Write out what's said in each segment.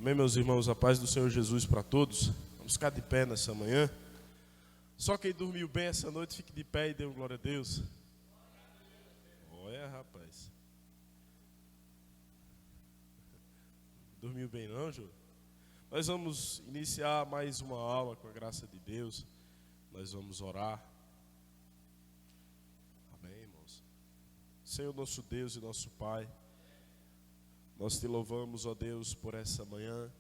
Amém, meus irmãos, a paz do Senhor Jesus para todos. Vamos ficar de pé nessa manhã. Só quem dormiu bem essa noite, fique de pé e dê glória a Deus. Olha, rapaz. Dormiu bem não, Jô? Nós vamos iniciar mais uma aula com a graça de Deus. Nós vamos orar. Amém, irmãos. Senhor nosso Deus e nosso Pai, nós te louvamos, ó Deus, por essa manhã.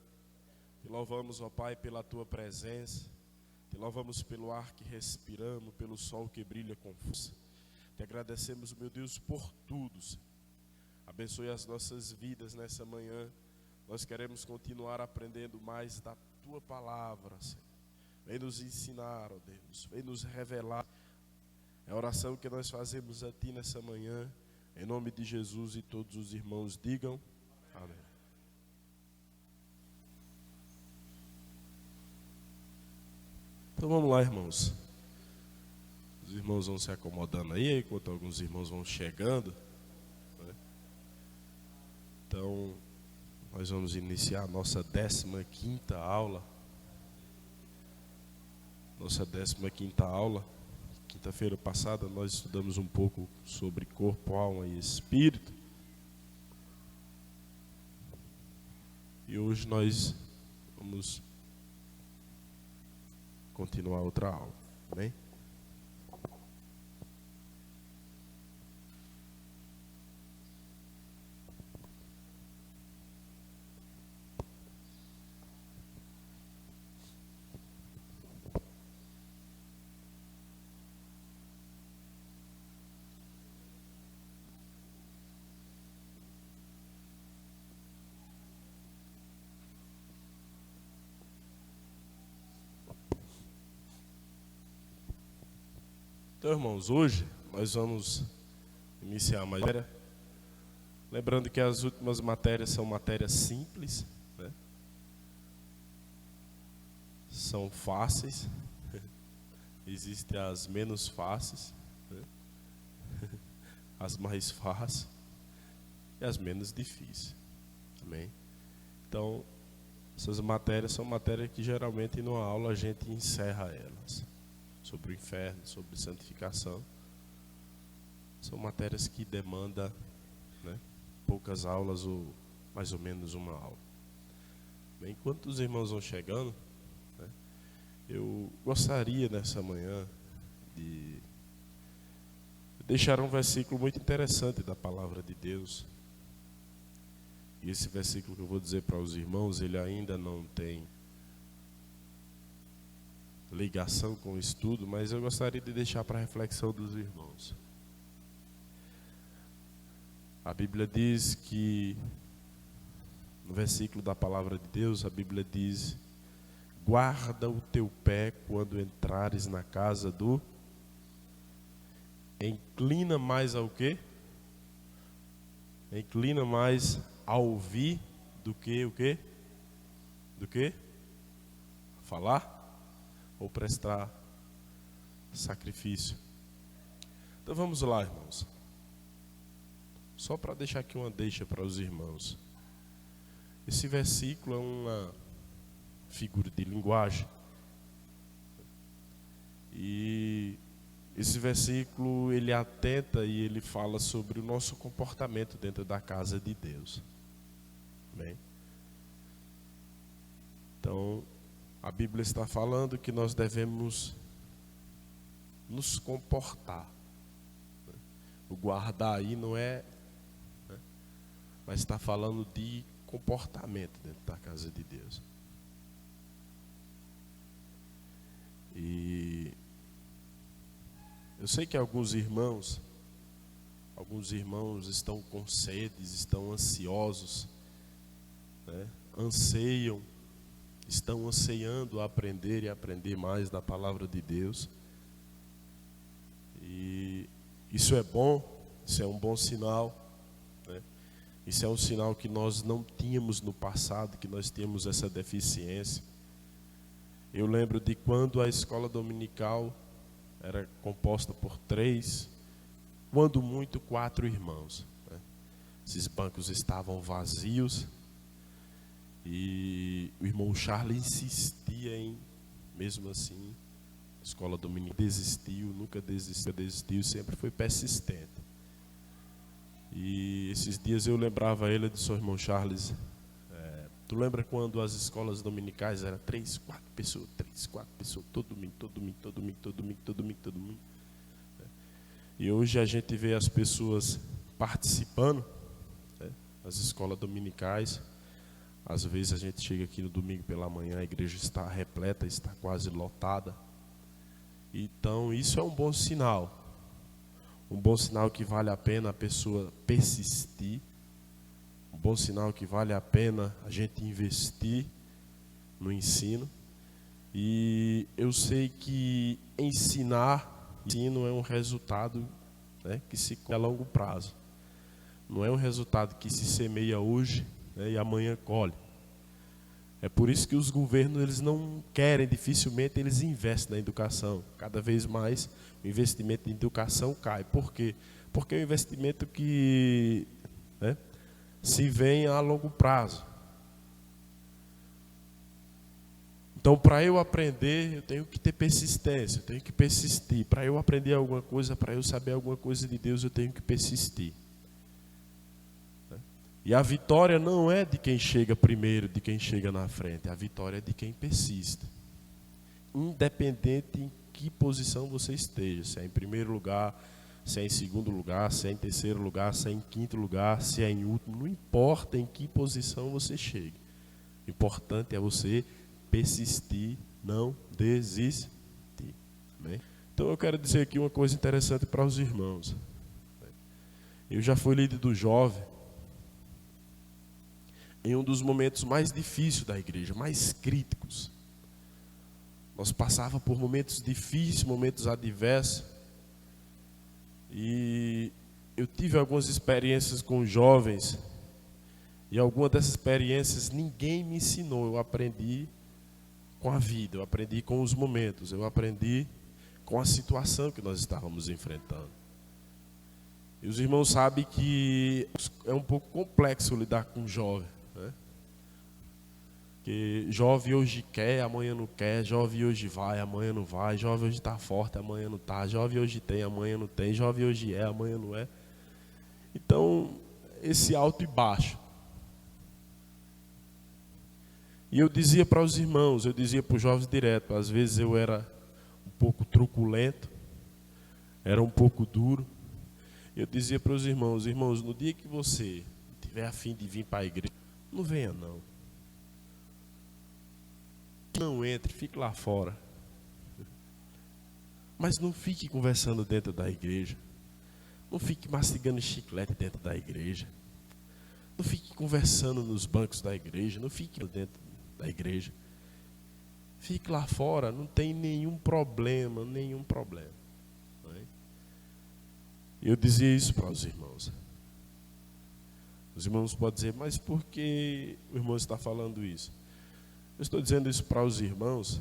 Te louvamos, ó Pai, pela tua presença. Te louvamos pelo ar que respiramos, pelo sol que brilha com força. Te agradecemos, meu Deus, por tudo, Senhor. Abençoe as nossas vidas nessa manhã. Nós queremos continuar aprendendo mais da tua palavra, Senhor. Vem nos ensinar, ó Deus. Vem nos revelar. É a oração que nós fazemos a ti nessa manhã. Em nome de Jesus, e todos os irmãos digam amém. Então vamos lá, irmãos. Os irmãos vão se acomodando aí, enquanto alguns irmãos vão chegando, né? Então, nós vamos iniciar a nossa 15ª aula. Nossa 15ª aula. Quinta-feira passada nós estudamos um pouco sobre corpo, alma e espírito. E hoje nós vamos continuar outra aula, amém? Então, irmãos, hoje nós vamos iniciar a matéria. Lembrando que as últimas matérias são matérias simples, né? São fáceis. Existem as menos fáceis, né? As mais fáceis e as menos difíceis. Amém? Então, essas matérias são matérias que geralmente numa aula a gente encerra elas. Sobre o inferno, sobre santificação. São matérias que demandam, né, poucas aulas ou mais ou menos uma aula. Bem, enquanto os irmãos vão chegando, né, eu gostaria nessa manhã de deixar um versículo muito interessante da palavra de Deus. E esse versículo que eu vou dizer para os irmãos, ele ainda não tem ligação com o estudo, mas eu gostaria de deixar para a reflexão dos irmãos. A Bíblia diz que, no versículo da palavra de Deus, a Bíblia diz: guarda o teu pé quando entrares na casa do... Inclina mais ao quê? Inclina mais a ouvir do que o quê? Do que? Falar? Ou prestar sacrifício. Então vamos lá, irmãos. Só para deixar aqui uma deixa para os irmãos. Esse versículo é uma figura de linguagem. E esse versículo, ele atenta e ele fala sobre o nosso comportamento dentro da casa de Deus. Amém? Então, a Bíblia está falando que nós devemos nos comportar. O guardar aí não é, né, mas está falando de comportamento dentro da casa de Deus. E eu sei que alguns irmãos estão com sedes, estão ansiosos, né, anseiam, estão ansiando a aprender e aprender mais da palavra de Deus. E isso é bom, isso é um bom sinal, né? Isso é um sinal que nós não tínhamos no passado, que nós temos essa deficiência. Eu lembro de quando a escola dominical era composta por 3, quando muito 4 irmãos, né? Esses bancos estavam vazios. E o irmão Charles insistia mesmo assim, a escola dominical, nunca desistiu, sempre foi persistente. E esses dias eu lembrava ele do seu irmão Charles. Tu lembra quando as escolas dominicais eram 3, 4 pessoas, todo domingo. E hoje a gente vê as pessoas participando, né, das escolas dominicais. Às vezes a gente chega aqui no domingo pela manhã, a igreja está repleta, está quase lotada. Então isso é um bom sinal. Um bom sinal que vale a pena a pessoa persistir. Um bom sinal que vale a pena a gente investir no ensino. E eu sei que ensino é um resultado, né, que se colhe a longo prazo. Não é um resultado que se semeia hoje, né, e amanhã colhe. É por isso que os governos eles não querem, dificilmente eles investem na educação. Cada vez mais o investimento em educação cai. Por quê? Porque é um investimento que, né, se vem a longo prazo. Então, para eu aprender, eu tenho que ter persistência, eu tenho que persistir. Para eu aprender alguma coisa, para eu saber alguma coisa de Deus, eu tenho que persistir. E a vitória não é de quem chega primeiro, de quem chega na frente. A vitória é de quem persiste. Independente em que posição você esteja. Se é em primeiro lugar, se é em segundo lugar, se é em terceiro lugar, se é em quinto lugar, se é em último. Não importa em que posição você chegue. O importante é você persistir, não desistir. Amém? Então eu quero dizer aqui uma coisa interessante para os irmãos. Eu já fui líder do jovem em um dos momentos mais difíceis da igreja, mais críticos. Nós passávamos por momentos difíceis, momentos adversos. E eu tive algumas experiências com jovens. E algumas dessas experiências ninguém me ensinou. Eu aprendi com a vida, eu aprendi com os momentos, eu aprendi com a situação que nós estávamos enfrentando. E os irmãos sabem que é um pouco complexo lidar com jovem, né? Porque jovem hoje quer, amanhã não quer, jovem hoje vai, amanhã não vai, jovem hoje está forte, amanhã não está, jovem hoje tem, amanhã não tem, jovem hoje é, amanhã não é. Então, esse alto e baixo. E eu dizia para os irmãos, eu dizia para os jovens direto, às vezes eu era um pouco truculento, era um pouco duro. Eu dizia para os irmãos, no dia que você tiver a fim de vir para a igreja, não venha não. Não entre, fique lá fora. Mas não fique conversando dentro da igreja. Não fique mastigando chiclete dentro da igreja. Não fique conversando nos bancos da igreja. Não fique dentro da igreja. Fique lá fora, não tem nenhum problema. Não é? Eu dizia isso para os irmãos. Os irmãos podem dizer, mas por que o irmão está falando isso? Eu estou dizendo isso para os irmãos,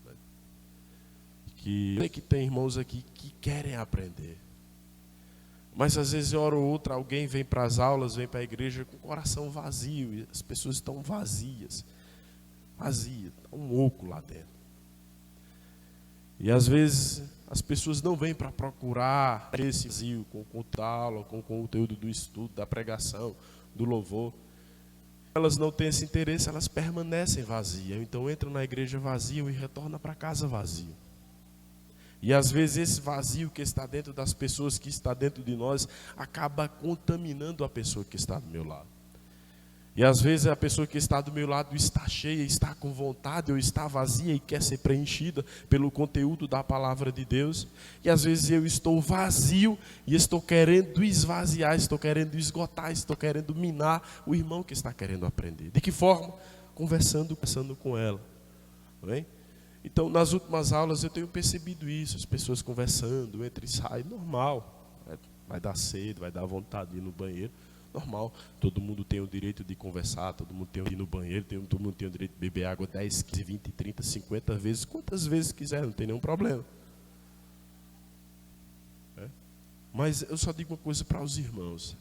né, que eu sei que tem irmãos aqui que querem aprender. Mas às vezes, hora ou outra, alguém vem para as aulas, vem para a igreja com o coração vazio. E as pessoas estão vazias. Está um oco lá dentro. E às vezes, as pessoas não vêm para procurar esse vazio com o conteúdo da aula, com o conteúdo do estudo, da pregação, do louvor. Elas não têm esse interesse, elas permanecem vazias. Então entram na igreja vazio e retornam para casa vazio. E às vezes esse vazio que está dentro das pessoas, que está dentro de nós, acaba contaminando a pessoa que está do meu lado. E às vezes a pessoa que está do meu lado está cheia, está com vontade, ou está vazia e quer ser preenchida pelo conteúdo da palavra de Deus. E às vezes eu estou vazio e estou querendo esvaziar, estou querendo esgotar, estou querendo minar o irmão que está querendo aprender. De que forma? Conversando com ela. Bem? Então, nas últimas aulas eu tenho percebido isso, as pessoas conversando, entra e sai, normal. Vai dar sede, vai dar vontade de ir no banheiro. Normal, todo mundo tem o direito de conversar, todo mundo tem o direito de ir no banheiro, todo mundo tem o direito de beber água 10, 15, 20, 30, 50 vezes, quantas vezes quiser, não tem nenhum problema. Mas eu só digo uma coisa para os irmãos: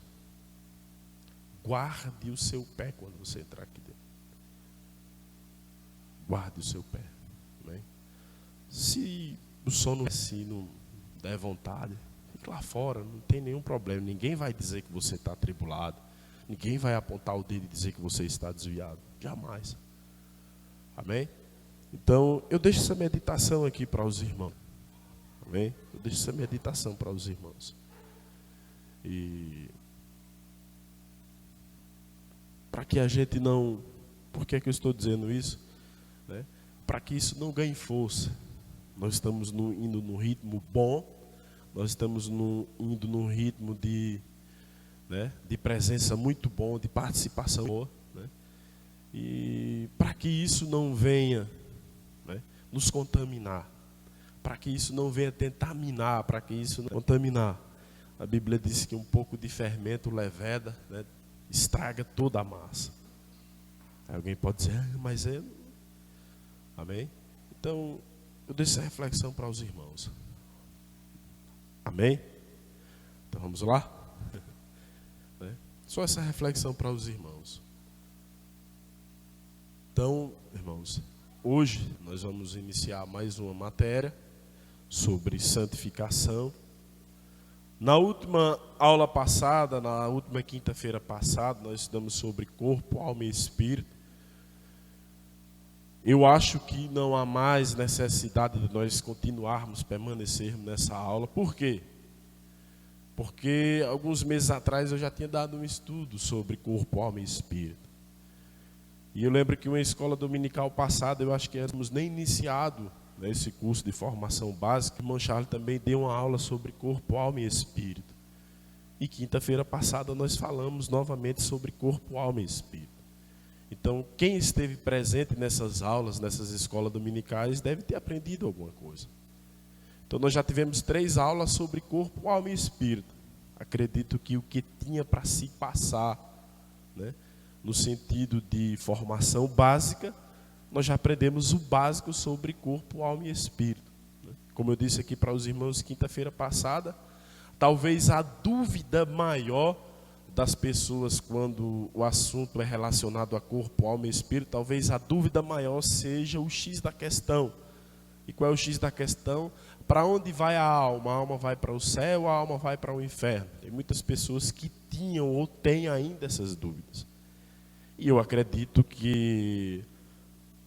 guarde o seu pé quando você entrar aqui dentro. guarde o seu pé. Amém? Se o sono assim não der vontade, fique lá fora, não tem nenhum problema. Ninguém vai dizer que você está atribulado. Ninguém vai apontar o dedo e dizer que você está desviado. Jamais. Amém? Então, eu deixo essa meditação aqui para os irmãos. Amém? Eu deixo essa meditação para os irmãos. E para que a gente não... Por que é que eu estou dizendo isso? Né? Para que isso não ganhe força. Nós estamos indo num ritmo bom. Nós estamos indo num ritmo de presença muito bom, de participação boa. Né? E para que isso não venha nos contaminar. Para que isso não venha tentar minar, para que isso não contaminar. A Bíblia diz que um pouco de fermento leveda, né, estraga toda a massa. Aí alguém pode dizer, mas é... Amém? Então, eu deixo essa reflexão para os irmãos. Amém? Então vamos lá? Só essa reflexão para os irmãos. Então, irmãos, hoje nós vamos iniciar mais uma matéria sobre santificação. Na última aula passada, na última quinta-feira passada, nós estudamos sobre corpo, alma e espírito. Eu acho que não há mais necessidade de nós continuarmos, permanecermos nessa aula. Por quê? Porque alguns meses atrás eu já tinha dado um estudo sobre corpo, alma e espírito. E eu lembro que uma escola dominical passada, eu acho que éramos nem iniciado nesse curso de formação básica. O irmão Charles também deu uma aula sobre corpo, alma e espírito. E quinta-feira passada nós falamos novamente sobre corpo, alma e espírito. Então, quem esteve presente nessas aulas, nessas escolas dominicais, deve ter aprendido alguma coisa. Então, nós já tivemos 3 aulas sobre corpo, alma e espírito. Acredito que o que tinha para se passar, né, no sentido de formação básica, nós já aprendemos o básico sobre corpo, alma e espírito. Como eu disse aqui para os irmãos quinta-feira passada, talvez a dúvida maior das pessoas quando o assunto é relacionado a corpo, alma e espírito, talvez a dúvida maior seja o X da questão. E qual é o X da questão? Para onde vai a alma? A alma vai para o céu, a alma vai para o inferno? Tem muitas pessoas que tinham ou têm ainda essas dúvidas. E eu acredito que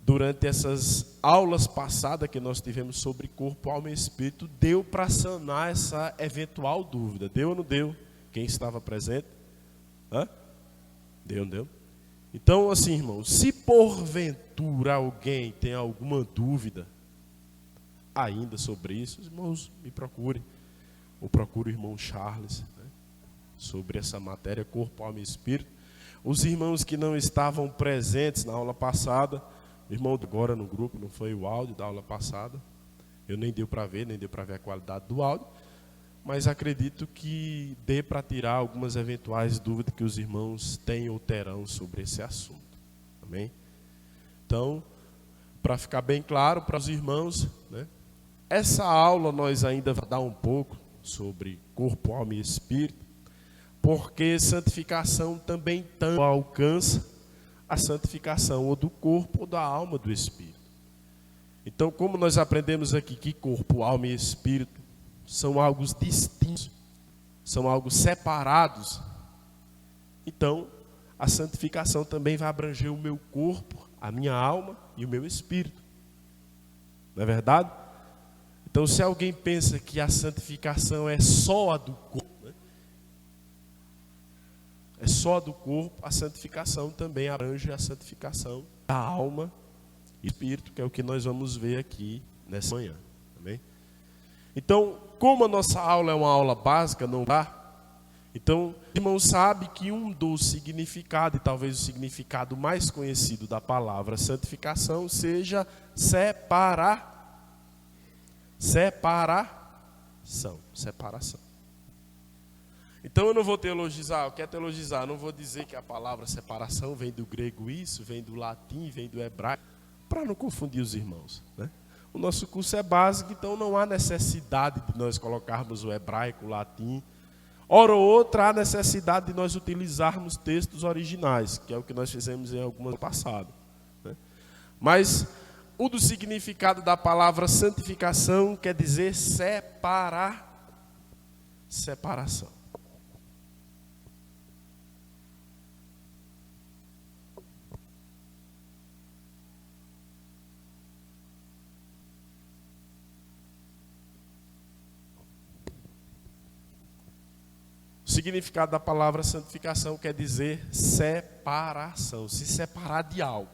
durante essas aulas passadas que nós tivemos sobre corpo, alma e espírito, deu para sanar essa eventual dúvida. Deu ou não deu? Quem estava presente? Hã? Deu, não deu? Então, assim, irmãos, se porventura alguém tem alguma dúvida ainda sobre isso, os irmãos me procurem. Ou procure o irmão Charles, né, sobre essa matéria, corpo, alma e espírito. Os irmãos que não estavam presentes na aula passada, o irmão agora no grupo, não foi o áudio da aula passada. Eu nem deu para ver a qualidade do áudio. Mas acredito que dê para tirar algumas eventuais dúvidas que os irmãos têm ou terão sobre esse assunto. Amém? Então, para ficar bem claro para os irmãos, né, essa aula nós ainda vamos dar um pouco sobre corpo, alma e espírito, porque santificação também alcança a santificação ou do corpo ou da alma do espírito. Então, como nós aprendemos aqui que corpo, alma e espírito são algo distintos, são algo separados, então a santificação também vai abranger o meu corpo, a minha alma e o meu espírito. Não é verdade? Então, se alguém pensa que a santificação é só a do corpo, né, é só a do corpo, a santificação também abrange a santificação da alma e espírito, que é o que nós vamos ver aqui nessa manhã. Amém? Então, como a nossa aula é uma aula básica, não dá. Então, o irmão sabe que um dos significados, e talvez o significado mais conhecido da palavra santificação, seja separação. Então, eu não vou teologizar, eu quero teologizar, não vou dizer que a palavra separação vem do grego isso, vem do latim, vem do hebraico, para não confundir os irmãos, né? O nosso curso é básico, então não há necessidade de nós colocarmos o hebraico, o latim. Ora ou outra, há necessidade de nós utilizarmos textos originais, que é o que nós fizemos em algumas passadas, né? Mas Um dos significados da palavra santificação quer dizer separação. O significado da palavra santificação quer dizer separação, se separar de algo.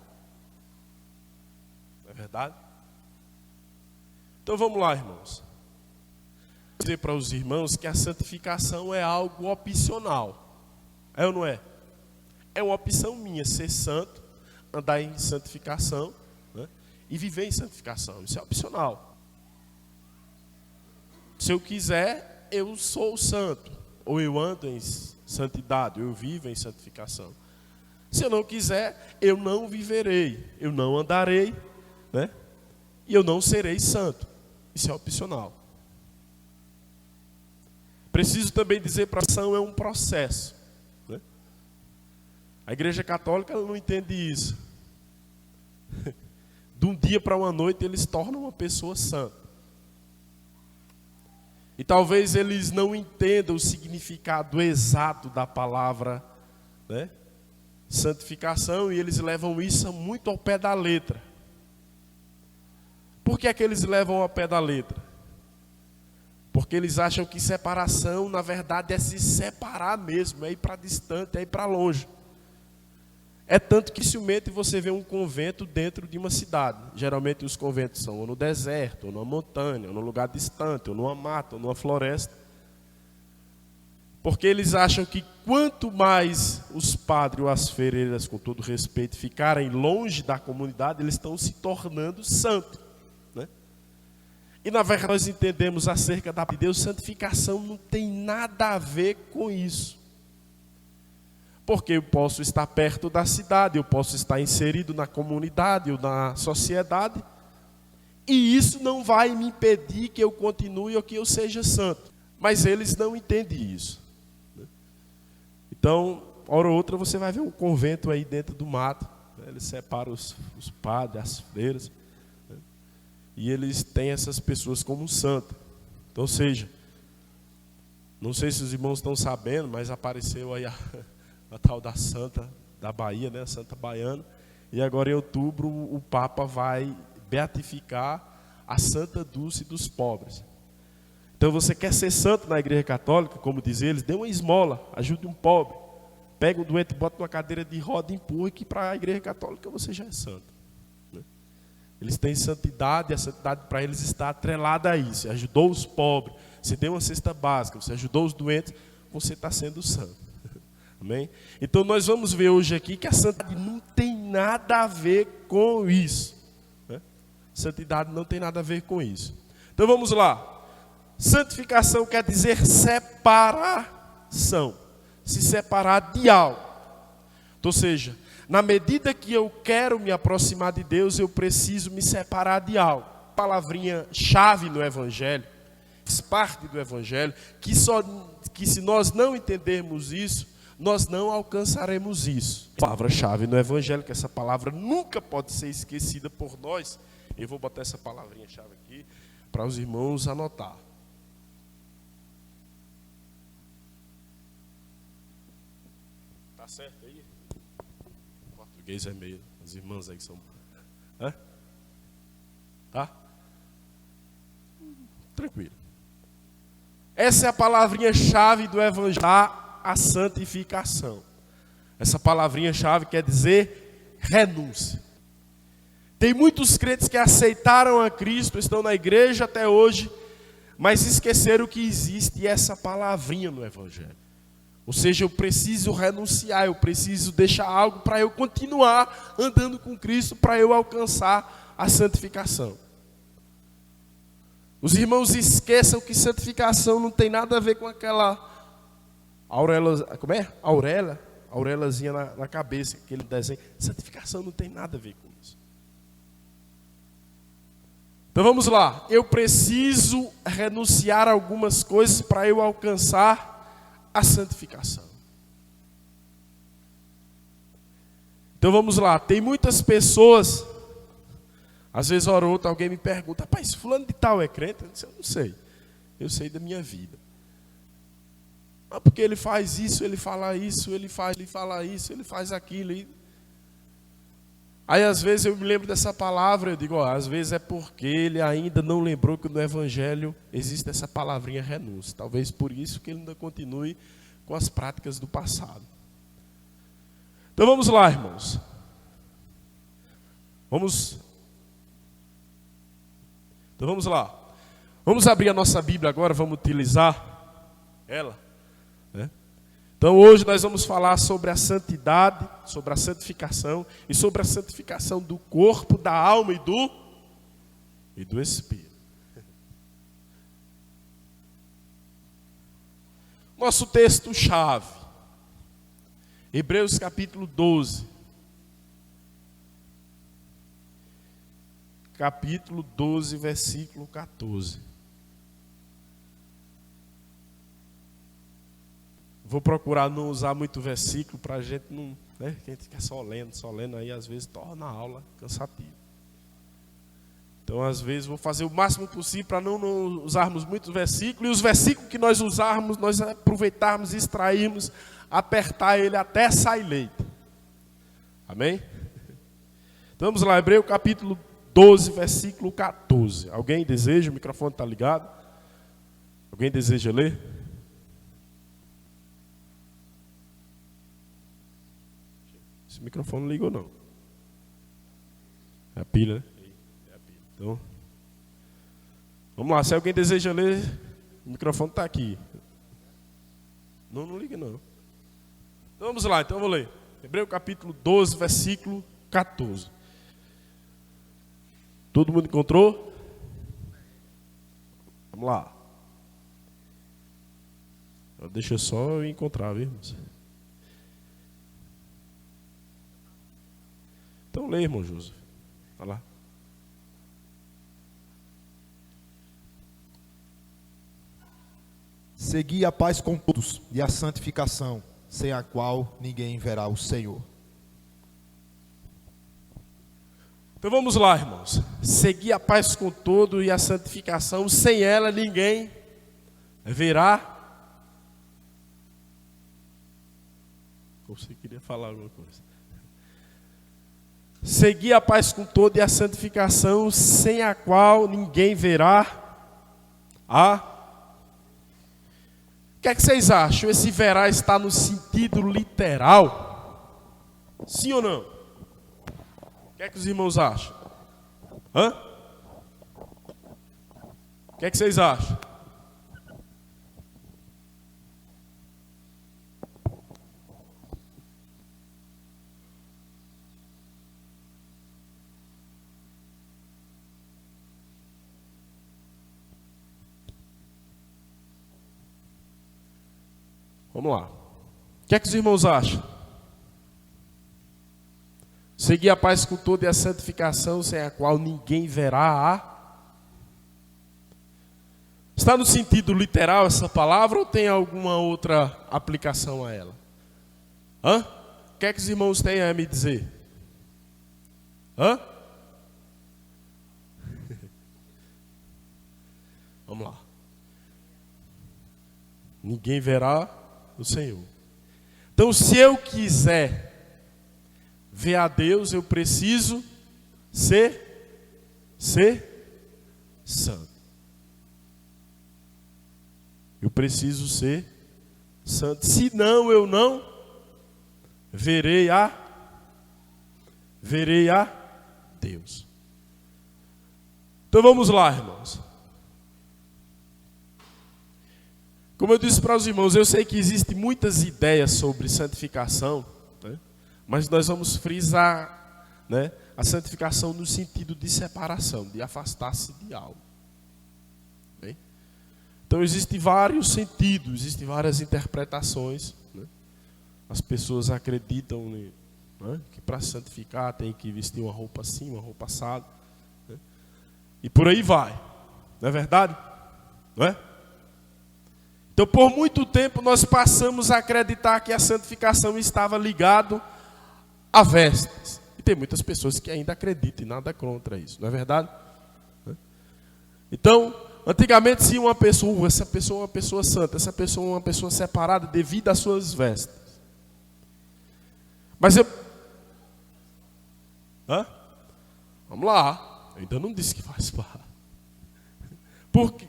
Não é verdade? Então vamos lá, irmãos. Vou dizer para os irmãos que a santificação é algo opcional. É ou não é? É uma opção minha ser santo, andar em santificação, né? E viver em santificação. Isso é opcional. Se eu quiser, eu sou santo. Ou eu ando em santidade, ou eu vivo em santificação. Se eu não quiser, eu não viverei, eu não andarei, né? E eu não serei santo. Isso é opcional. Preciso também dizer para a ação é um processo, né? A Igreja Católica ela não entende isso. De um dia para uma noite eles tornam uma pessoa santa. E talvez eles não entendam o significado exato da palavra, né, santificação, e eles levam isso muito ao pé da letra. Por que é que eles levam ao pé da letra? Porque eles acham que separação, na verdade, é se separar mesmo, é ir para distante, é ir para longe. É tanto que dificilmente você vê um convento dentro de uma cidade. Geralmente os conventos são ou no deserto, ou numa montanha, ou num lugar distante, ou numa mata, ou numa floresta. Porque eles acham que quanto mais os padres ou as freiras, com todo respeito, ficarem longe da comunidade, eles estão se tornando santos, né? E na verdade nós entendemos acerca da Deus, santificação não tem nada a ver com isso. Porque eu posso estar perto da cidade, eu posso estar inserido na comunidade ou na sociedade, e isso não vai me impedir que eu continue ou que eu seja santo. Mas eles não entendem isso. Então, hora ou outra você vai ver um convento aí dentro do mato, né? Eles separam os padres, as freiras, né? E eles têm essas pessoas como santas. Então, ou seja, não sei se os irmãos estão sabendo, mas apareceu aí a tal da Santa da Bahia, né, a Santa Baiana, e agora em outubro o Papa vai beatificar a Santa Dulce dos pobres. Então você quer ser santo na Igreja Católica, como diz eles, dê uma esmola, ajude um pobre, pega um doente, bota numa cadeira de roda e empurra, que para a Igreja Católica você já é santo, né? Eles têm santidade, e a santidade para eles está atrelada a isso. Você ajudou os pobres, você deu uma cesta básica, você ajudou os doentes, você está sendo santo. Amém? Então nós vamos ver hoje aqui que a santidade não tem nada a ver com isso, né? Santidade não tem nada a ver com isso. Então vamos lá. Santificação quer dizer separação. Se separar de algo. Ou seja, na medida que eu quero me aproximar de Deus, eu preciso me separar de algo. Palavrinha chave no Evangelho, faz parte do Evangelho, que se nós não entendermos isso, nós não alcançaremos isso. Palavra-chave no Evangelho, que essa palavra nunca pode ser esquecida por nós. Eu vou botar essa palavrinha-chave aqui para os irmãos anotar. Tá certo aí? O português é meio. As irmãs aí que são. Hã? Tá? Tranquilo. Essa é a palavrinha-chave do Evangelho. A santificação. Essa palavrinha-chave quer dizer renúncia. Tem muitos crentes que aceitaram a Cristo, estão na igreja até hoje, mas esqueceram que existe essa palavrinha no Evangelho. Ou seja, eu preciso renunciar, eu preciso deixar algo para eu continuar andando com Cristo, para eu alcançar a santificação. Os irmãos esqueçam que santificação não tem nada a ver com aquela aurelazinha na cabeça, aquele desenho. Santificação não tem nada a ver com isso. Então vamos lá. Eu preciso renunciar a algumas coisas para eu alcançar a santificação. Então vamos lá. Tem muitas pessoas Às vezes, hora ou outra, alguém me pergunta: rapaz, fulano de tal é crente? Eu disse: eu não sei. Eu sei da minha vida. Ah, porque ele faz isso, ele fala isso, ele fala isso, ele faz aquilo. Aí às vezes eu me lembro dessa palavra, eu digo: ó, às vezes é porque ele ainda não lembrou que no Evangelho existe essa palavrinha renúncia. Talvez por isso que ele ainda continue com as práticas do passado. Então vamos lá, irmãos. Então vamos lá. Vamos abrir a nossa Bíblia agora, vamos utilizar ela, né? Então hoje nós vamos falar sobre a santidade, sobre a santificação e sobre a santificação do corpo, da alma e do espírito. Nosso texto-chave, Hebreus capítulo 12. Capítulo 12, versículo 14. Vou procurar não usar muito versículo para a gente não, né? Que a gente fica só lendo, aí às vezes torna a aula cansativa. Então às vezes vou fazer o máximo possível para não usarmos muitos versículos, e os versículos que nós usarmos, nós aproveitarmos, extrairmos, apertar ele até sair leite. Amém? Então vamos lá, Hebreus capítulo 12, versículo 14. Alguém deseja? O microfone está ligado? Alguém deseja ler? Esse microfone não ligou, não. É a pilha, né? É a pilha. Então, vamos lá. Se alguém deseja ler, o microfone está aqui. Não liga, não. Então, vamos lá. Então, eu vou ler. Hebreus capítulo 12, versículo 14. Todo mundo encontrou? Vamos lá. Deixa só eu encontrar, viu, irmãos? Então lê, irmão José. Olha lá. Segui a paz com todos e a santificação, sem a qual ninguém verá o Senhor. Então vamos lá, irmãos. Seguir a paz com todo e a santificação, sem ela ninguém verá. Você queria falar alguma coisa? Seguir a paz com todo e a santificação, sem a qual ninguém verá a... O que é que vocês acham? Esse verá está no sentido literal? Sim ou não? O que é que os irmãos acham? Hã? O que é que vocês acham? Vamos lá. O que é que os irmãos acham? Seguir a paz com todo e a santificação, sem a qual ninguém verá a... Está no sentido literal essa palavra ou tem alguma outra aplicação a ela? Hã? O que é que os irmãos têm a me dizer? Hã? Vamos lá. Ninguém verá o Senhor. Então, se eu quiser ver a Deus, eu preciso ser santo. Eu preciso ser santo. Senão eu não verei a Deus. Então vamos lá, irmãos. Como eu disse para os irmãos, eu sei que existem muitas ideias sobre santificação, né? Mas nós vamos frisar, né, a santificação no sentido de separação, de afastar-se de algo. Bem? Então existem vários sentidos, existem várias interpretações, né? As pessoas acreditam, né, que para santificar tem que vestir uma roupa assim, uma roupa assada, né? E por aí vai, não é verdade? Não é? Então, por muito tempo, nós passamos a acreditar que a santificação estava ligada a vestes. E tem muitas pessoas que ainda acreditam e nada contra isso, não é verdade? Então, antigamente se uma pessoa, essa pessoa é uma pessoa santa, essa pessoa é uma pessoa separada devido às suas vestes. Mas vamos lá, eu ainda não disse que faz parte. Porque,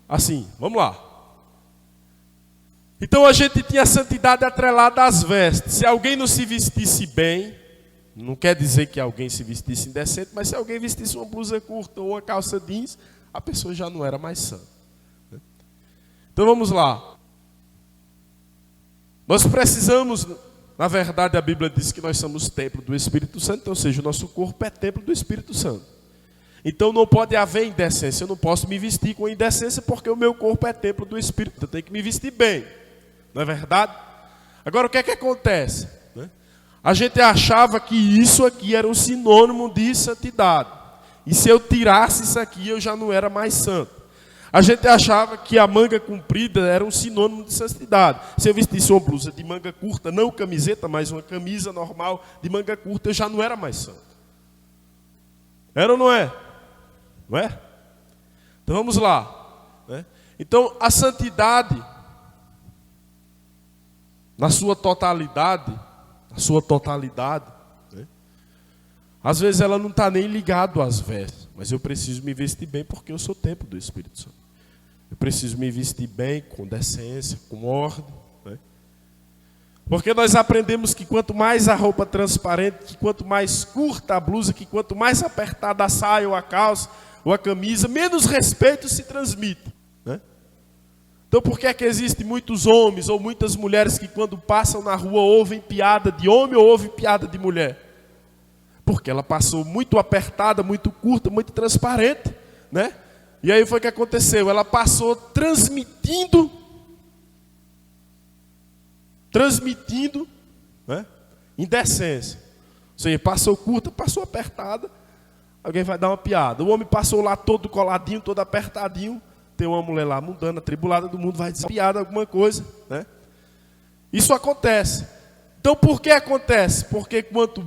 assim, vamos lá. Então a gente tinha a santidade atrelada às vestes. Se alguém não se vestisse bem, não quer dizer que alguém se vestisse indecente, mas se alguém vestisse uma blusa curta ou uma calça jeans, a pessoa já não era mais santa. Então vamos lá. Nós precisamos, na verdade a Bíblia diz que nós somos templo do Espírito Santo, ou seja, o nosso corpo é templo do Espírito Santo. Então não pode haver indecência, eu não posso me vestir com indecência porque o meu corpo é templo do Espírito, eu tenho que me vestir bem, não é verdade? Agora o que é que acontece? A gente achava que isso aqui era um sinônimo de santidade, e se eu tirasse isso aqui eu já não era mais santo. A gente achava que a manga comprida era um sinônimo de santidade. Se eu vestisse uma blusa de manga curta, não camiseta, mas uma camisa normal de manga curta, eu já não era mais santo. Era ou não é? Não é? Então vamos lá. Então a santidade, na sua totalidade, às vezes ela não está nem ligada às vestes, mas eu preciso me vestir bem porque eu sou templo do Espírito Santo. Eu preciso me vestir bem, com decência, com ordem. Porque nós aprendemos que quanto mais a roupa transparente, que quanto mais curta a blusa, que quanto mais apertada a saia ou a calça ou a camisa, menos respeito se transmite. Então por que é que existem muitos homens ou muitas mulheres que quando passam na rua ouvem piada de homem ou ouvem piada de mulher? Porque ela passou muito apertada, muito curta, muito transparente, né? E aí foi o que aconteceu, ela passou transmitindo, indecência. Ou seja, passou curta, passou apertada, alguém vai dar uma piada. O homem passou lá todo coladinho, todo apertadinho, tem uma mulher lá mundana, atribulada do mundo, vai dizer piada, alguma coisa, né? Isso acontece. Então por que acontece? Porque quanto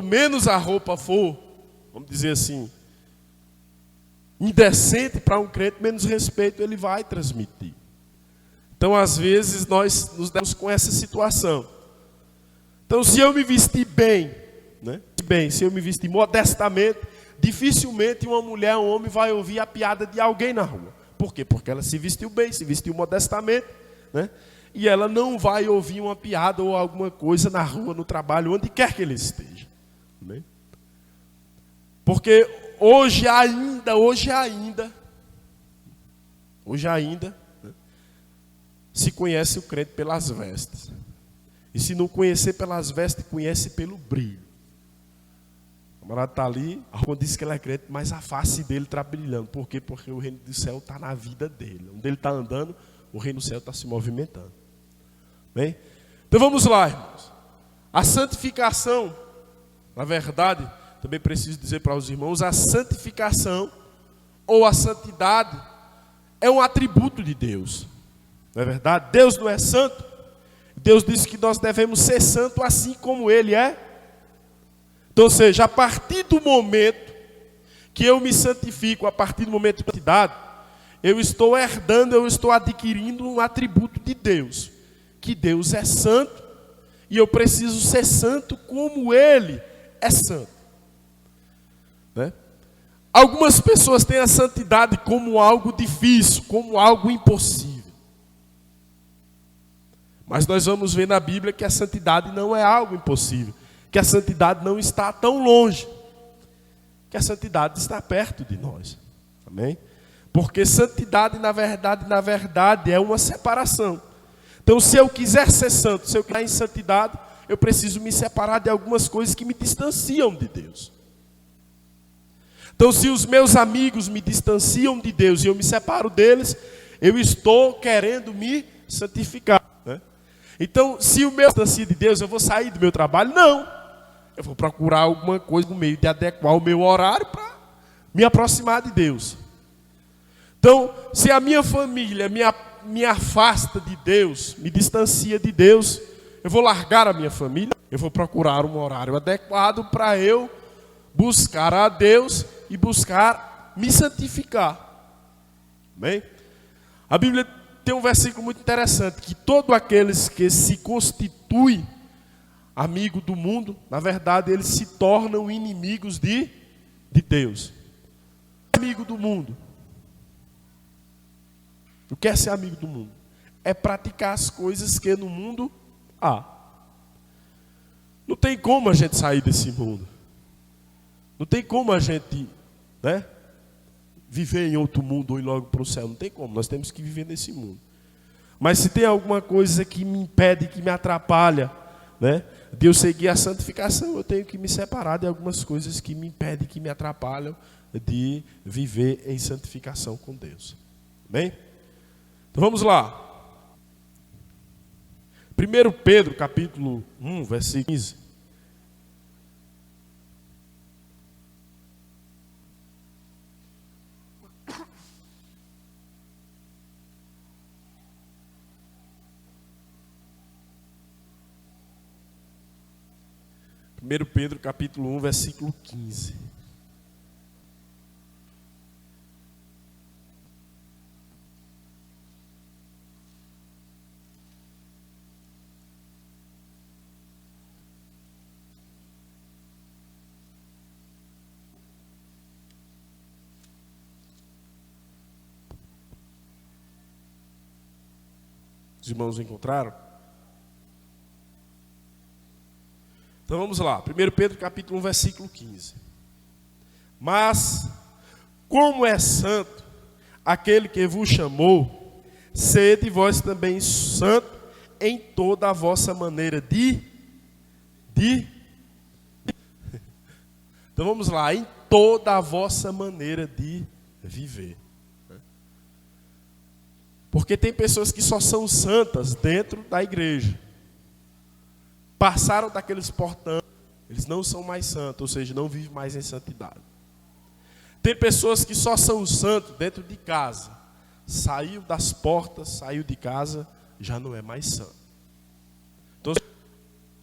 menos a roupa for, vamos dizer assim, indecente para um crente, menos respeito ele vai transmitir. Então às vezes nós nos damos com essa situação. Então se eu me vestir bem, se eu me vestir modestamente, dificilmente uma mulher ou um homem vai ouvir a piada de alguém na rua. Por quê? Porque ela se vestiu bem, se vestiu modestamente, e ela não vai ouvir uma piada ou alguma coisa na rua, no trabalho, onde quer que ele esteja. Amém? Porque hoje ainda, se conhece o crente pelas vestes. E se não conhecer pelas vestes, conhece pelo brilho. O camarada está ali, a roupa diz que ele é crente, mas a face dele está brilhando. Por quê? Porque o reino do céu está na vida dele. Onde ele está andando, o reino do céu está se movimentando. Bem? Então vamos lá, irmãos. A santificação, na verdade, também preciso dizer para os irmãos, a santificação ou a santidade é um atributo de Deus. Não é verdade? Deus não é santo. Deus disse que nós devemos ser santos assim como Ele é. Então, ou seja, a partir do momento que eu me santifico, a partir do momento de santidade, eu estou herdando, eu estou adquirindo um atributo de Deus. Que Deus é santo e eu preciso ser santo como Ele é santo. Algumas pessoas têm a santidade como algo difícil, como algo impossível. Mas nós vamos ver na Bíblia que a santidade não é algo impossível. Que a santidade não está tão longe. Que a santidade está perto de nós. Amém? Porque santidade, na verdade, é uma separação. Então, se eu quiser ser santo, se eu quiser em santidade, eu preciso me separar de algumas coisas que me distanciam de Deus. Então, se os meus amigos me distanciam de Deus e eu me separo deles, eu estou querendo me santificar. Então, se o meu distancia de Deus, eu vou sair do meu trabalho? Não. Eu vou procurar alguma coisa no meio de adequar o meu horário para me aproximar de Deus. Então, se a minha família me afasta de Deus, me distancia de Deus, eu vou largar a minha família, eu vou procurar um horário adequado para eu buscar a Deus e buscar me santificar. Amém? A Bíblia tem um versículo muito interessante, que todos aqueles que se constituem amigo do mundo, na verdade eles se tornam inimigos de Deus. Amigo do mundo. O que é ser amigo do mundo? É praticar as coisas que no mundo há. Não tem como a gente sair desse mundo. Não tem como a gente, viver em outro mundo ou ir logo para o céu. Não tem como, nós temos que viver nesse mundo. Mas se tem alguma coisa que me impede, que me atrapalha, de eu seguir a santificação, eu tenho que me separar de algumas coisas que me impedem, que me atrapalham de viver em santificação com Deus. Amém? Então vamos lá. 1 Pedro, capítulo 1, versículo 15. Primeiro Pedro, capítulo 1, versículo 15. Os irmãos encontraram? Então vamos lá, 1 Pedro capítulo 1, versículo 15. Mas, como é santo aquele que vos chamou, sede vós também santo em toda a vossa maneira de... Então vamos lá, em toda a vossa maneira de viver. Porque tem pessoas que só são santas dentro da igreja. Passaram daqueles portões, eles não são mais santos, ou seja, não vivem mais em santidade. Tem pessoas que só são santos dentro de casa. Saiu das portas, saiu de casa, já não é mais santo. Então,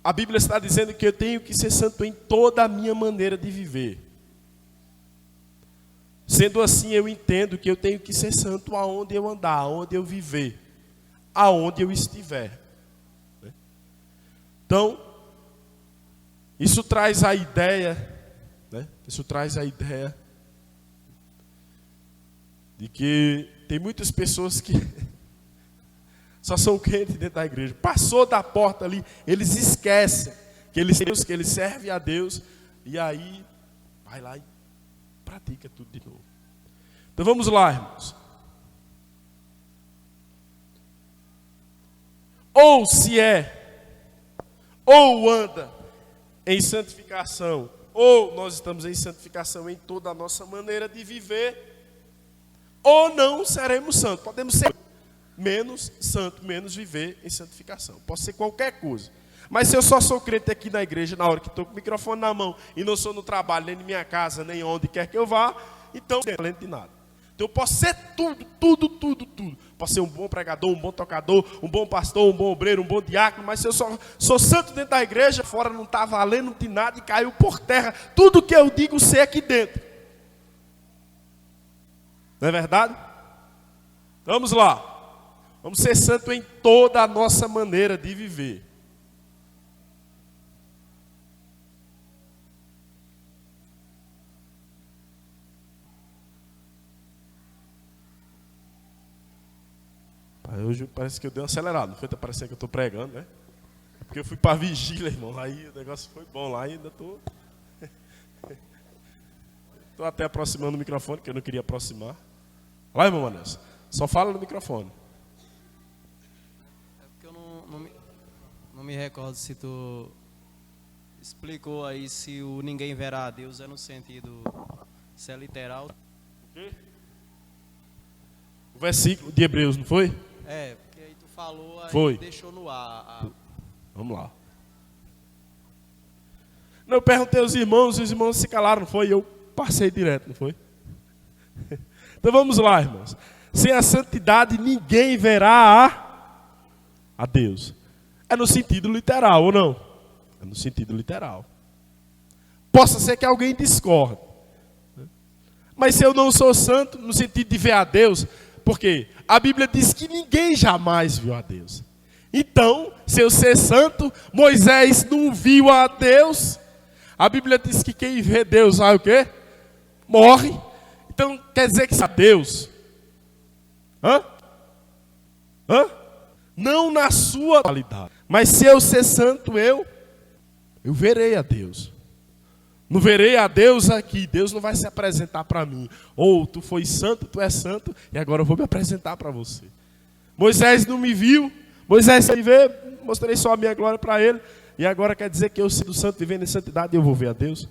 a Bíblia está dizendo que eu tenho que ser santo em toda a minha maneira de viver. Sendo assim, eu entendo que eu tenho que ser santo aonde eu andar, aonde eu viver, aonde eu estiver. Então, isso traz a ideia, de que tem muitas pessoas que só são crentes dentro da igreja. Passou da porta ali, eles esquecem que eles servem a Deus, e aí vai lá e pratica tudo de novo. Então vamos lá, irmãos. Ou se ou anda em santificação, ou nós estamos em santificação em toda a nossa maneira de viver, ou não seremos santos. Podemos ser menos santo, menos viver em santificação. Pode ser qualquer coisa. Mas se eu só sou crente aqui na igreja, na hora que estou com o microfone na mão, e não sou no trabalho, nem em minha casa, nem onde quer que eu vá, então não sou talento de nada. Então eu posso ser tudo. Posso ser um bom pregador, um bom tocador, um bom pastor, um bom obreiro, um bom diácono, mas se eu só sou santo dentro da igreja, fora não está valendo de nada e caiu por terra tudo que eu digo ser aqui dentro. Não é verdade? Então, vamos lá. Vamos ser santo em toda a nossa maneira de viver. Hoje parece que eu dei uma acelerada, não foi? Tá parecendo que eu estou pregando, né? É porque eu fui para a vigília, irmão, aí o negócio foi bom lá, ainda estou... Estou até aproximando o microfone, que eu não queria aproximar. Lá, irmão Manelson, só fala no microfone. É porque eu não me recordo se tu explicou aí se o ninguém verá a Deus é no sentido, se é literal. O quê? O versículo de Hebreus, não foi? É, porque aí tu falou, aí foi. Deixou no ar. Vamos lá. Não, eu perguntei aos irmãos, os irmãos se calaram, não foi? Eu passei direto, não foi? Então vamos lá, irmãos. Sem a santidade ninguém verá a Deus. é no sentido literal, ou não? É no sentido literal. Possa ser que alguém discorde. Mas se eu não sou santo, no sentido de ver a Deus, porque a Bíblia diz que ninguém jamais viu a Deus. Então, se eu ser santo, Moisés não viu a Deus. A Bíblia diz que quem vê Deus vai o quê? Morre. Então, quer dizer que se a Deus... Não na sua qualidade. Mas se eu ser santo, eu verei a Deus. Não verei a Deus aqui. Deus não vai se apresentar para mim. Ou tu foi santo, tu é santo, e agora eu vou me apresentar para você. Moisés não me viu. Moisés me vê, mostrei só a minha glória para ele. E agora quer dizer que eu sendo santo, vivendo em santidade, eu vou ver a Deus?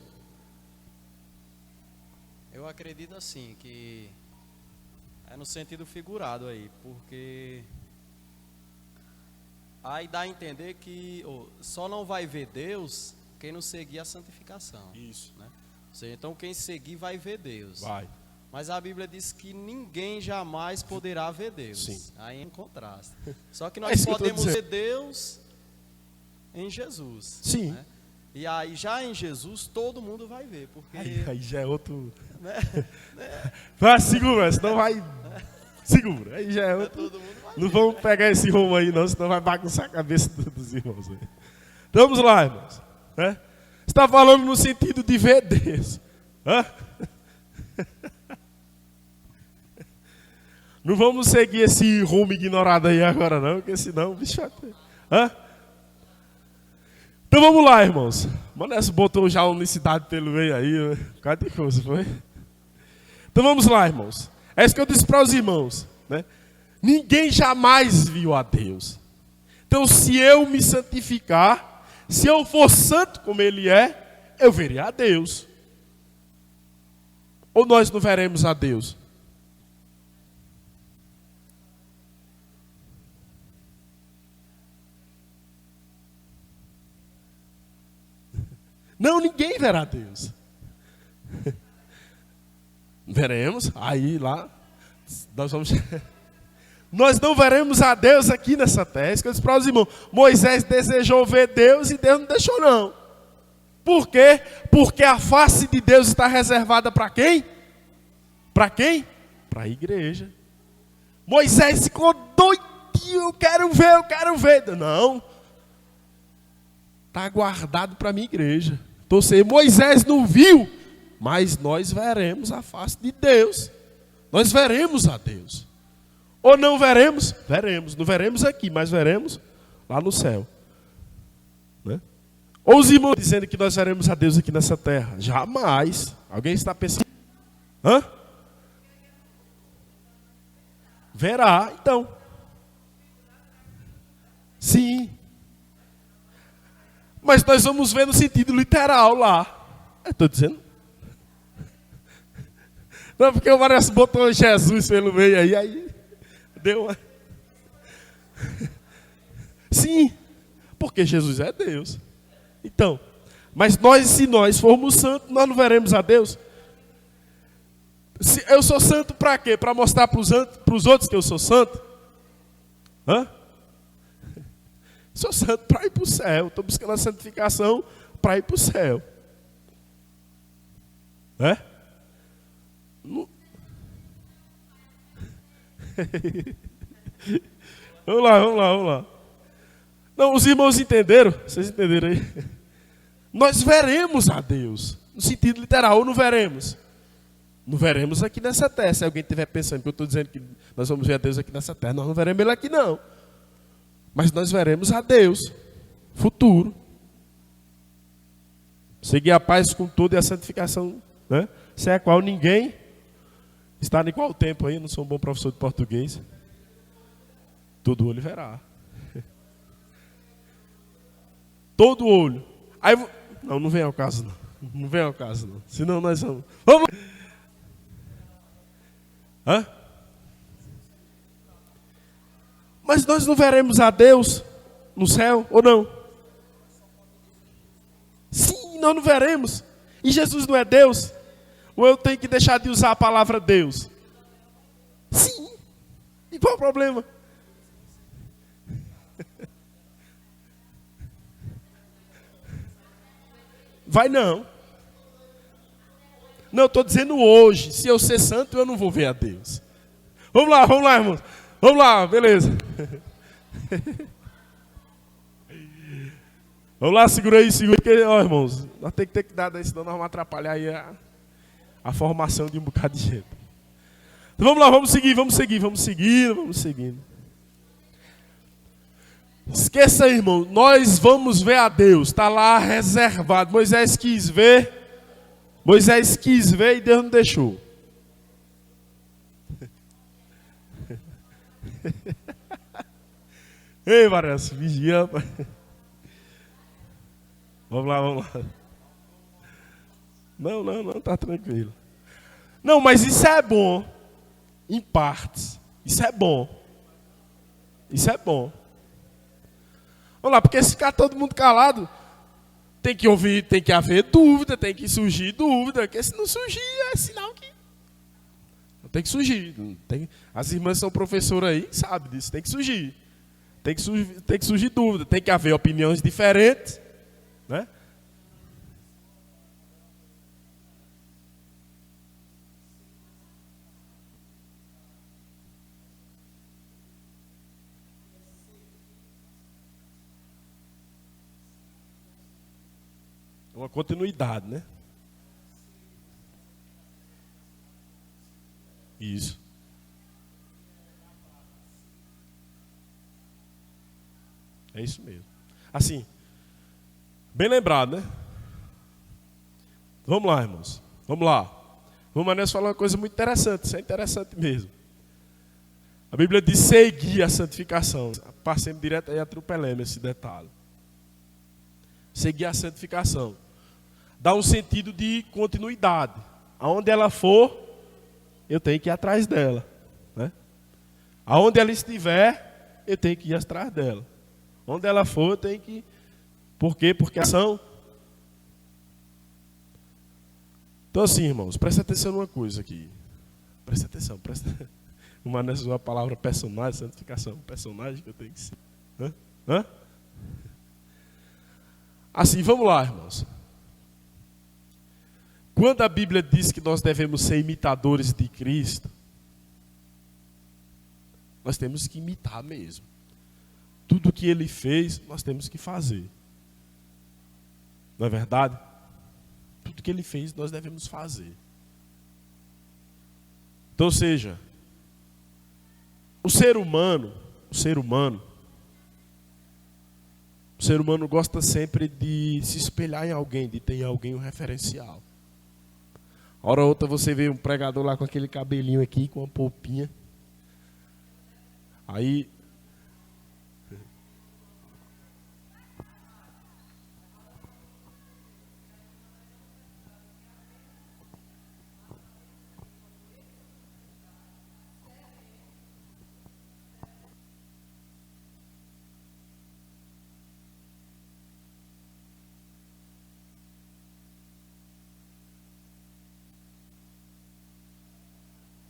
Eu acredito assim, que é no sentido figurado aí, porque aí dá a entender que só não vai ver Deus quem não seguir a santificação. Isso. Né? Ou seja, então quem seguir vai ver Deus. Vai. Mas a Bíblia diz que ninguém jamais poderá ver Deus. Sim. Aí é um contraste. Só que É nós isso que eu tô podemos dizendo. ver Deus em Jesus. Sim. Né? E aí já em Jesus todo mundo vai ver. Porque Aí já é outro... né? Vai, segura, senão vai... Segura, aí já é outro... Todo mundo vai Não vamos pegar esse rumo aí não, senão vai bagunçar a cabeça dos irmãos aí. Então, vamos lá, irmãos. Você está falando no sentido de ver Deus. Não vamos seguir esse rumo ignorado aí agora não, porque senão o bicho vai ter. Então vamos lá, irmãos. Modesto botou já a unicidade pelo meio aí. Cadê coisa, foi? Então vamos lá, irmãos. É isso que eu disse para os irmãos. Né? Ninguém jamais viu a Deus. Então se eu me santificar, se eu for santo como Ele é, eu verei a Deus. Ou nós não veremos a Deus? Não, ninguém verá Deus. Veremos, aí lá, nós não veremos a Deus aqui nessa terra. É isso que eu disse para os irmãos. Moisés desejou ver Deus e Deus não deixou não. Por quê? Porque a face de Deus está reservada para quem? Para quem? Para a igreja. Moisés ficou doidinho, eu quero ver. Não. Está guardado para a minha igreja. Então, se Moisés não viu, mas nós veremos a face de Deus. Nós veremos a Deus. Ou não veremos? Veremos. Não veremos aqui, mas veremos lá no céu. Né? Ou os irmãos dizendo que nós veremos a Deus aqui nessa terra? Jamais. Alguém está pensando? Verá, então. Sim. Mas nós vamos ver no sentido literal lá. Estou dizendo. Não, porque o Maranhão botou Jesus pelo meio aí deu uma... Sim, porque Jesus é Deus. Então, mas se nós formos santos, nós não veremos a Deus. Eu sou santo para quê? Para mostrar para os outros que eu sou santo? Sou santo para ir para o céu. Estou buscando a santificação para ir para o céu. Vamos lá. Não, os irmãos entenderam? Vocês entenderam aí? Nós veremos a Deus. No sentido literal, ou não veremos? Não veremos aqui nessa terra. Se alguém estiver pensando que eu estou dizendo que nós vamos ver a Deus aqui nessa terra, nós não veremos Ele aqui não. Mas nós veremos a Deus futuro. Seguir a paz com tudo e a santificação, né? Sem a qual ninguém está em qual tempo aí? Não sou um bom professor de português. Todo olho verá. Todo olho. Aí, não vem ao caso não. Não vem ao caso não. Senão nós vamos. Mas nós não veremos a Deus no céu, ou não? Sim, nós não veremos. E Jesus não é Deus? Ou eu tenho que deixar de usar a palavra Deus? Sim. E qual é o problema? Vai não. Não, eu estou dizendo hoje. Se eu ser santo, eu não vou ver a Deus. Vamos lá, irmãos. Vamos lá, beleza. Vamos lá, segura aí. Porque, ó, irmãos, nós temos que ter cuidado aí, senão nós vamos atrapalhar aí a formação de um bocado de gente. Então vamos lá, vamos seguindo. Esqueça aí, irmão, nós vamos ver a Deus, está lá reservado. Moisés quis ver e Deus não deixou. Ei, Varança, vigia. Vamos lá. Não, tá tranquilo. Não, mas isso é bom, em partes. Isso é bom. Vamos lá, porque se ficar todo mundo calado, tem que ouvir, tem que haver dúvida, tem que surgir dúvida, porque se não surgir é sinal que tem que surgir. As irmãs são professoras aí, sabem disso, tem que surgir. Tem que surgir dúvida, tem que haver opiniões diferentes, né? Uma continuidade, né? Isso. É isso mesmo. Assim, bem lembrado, né? Vamos lá, irmãos. Vamos lá. O Manés falou uma coisa muito interessante. Isso é interessante mesmo. A Bíblia diz seguir a santificação. Passemos direto aí, atropelemos esse detalhe. Seguir a santificação. Dá um sentido de continuidade. Aonde ela for, eu tenho que ir atrás dela. Né? Aonde ela estiver, eu tenho que ir atrás dela. Onde ela for, eu tenho que ir. Por quê? Porque ação. Então assim, irmãos, presta atenção numa coisa aqui. Presta atenção. O Mané usou a palavra personagem, santificação. Personagem que eu tenho que ser. Hã? Assim, vamos lá, irmãos. Quando a Bíblia diz que nós devemos ser imitadores de Cristo, nós temos que imitar mesmo. Tudo que Ele fez, nós temos que fazer. Não é verdade? Tudo que Ele fez, nós devemos fazer. Então, ou seja, o ser humano gosta sempre de se espelhar em alguém, de ter em alguém um referencial. Hora ou outra você vê um pregador lá com aquele cabelinho aqui, com uma polpinha. Aí...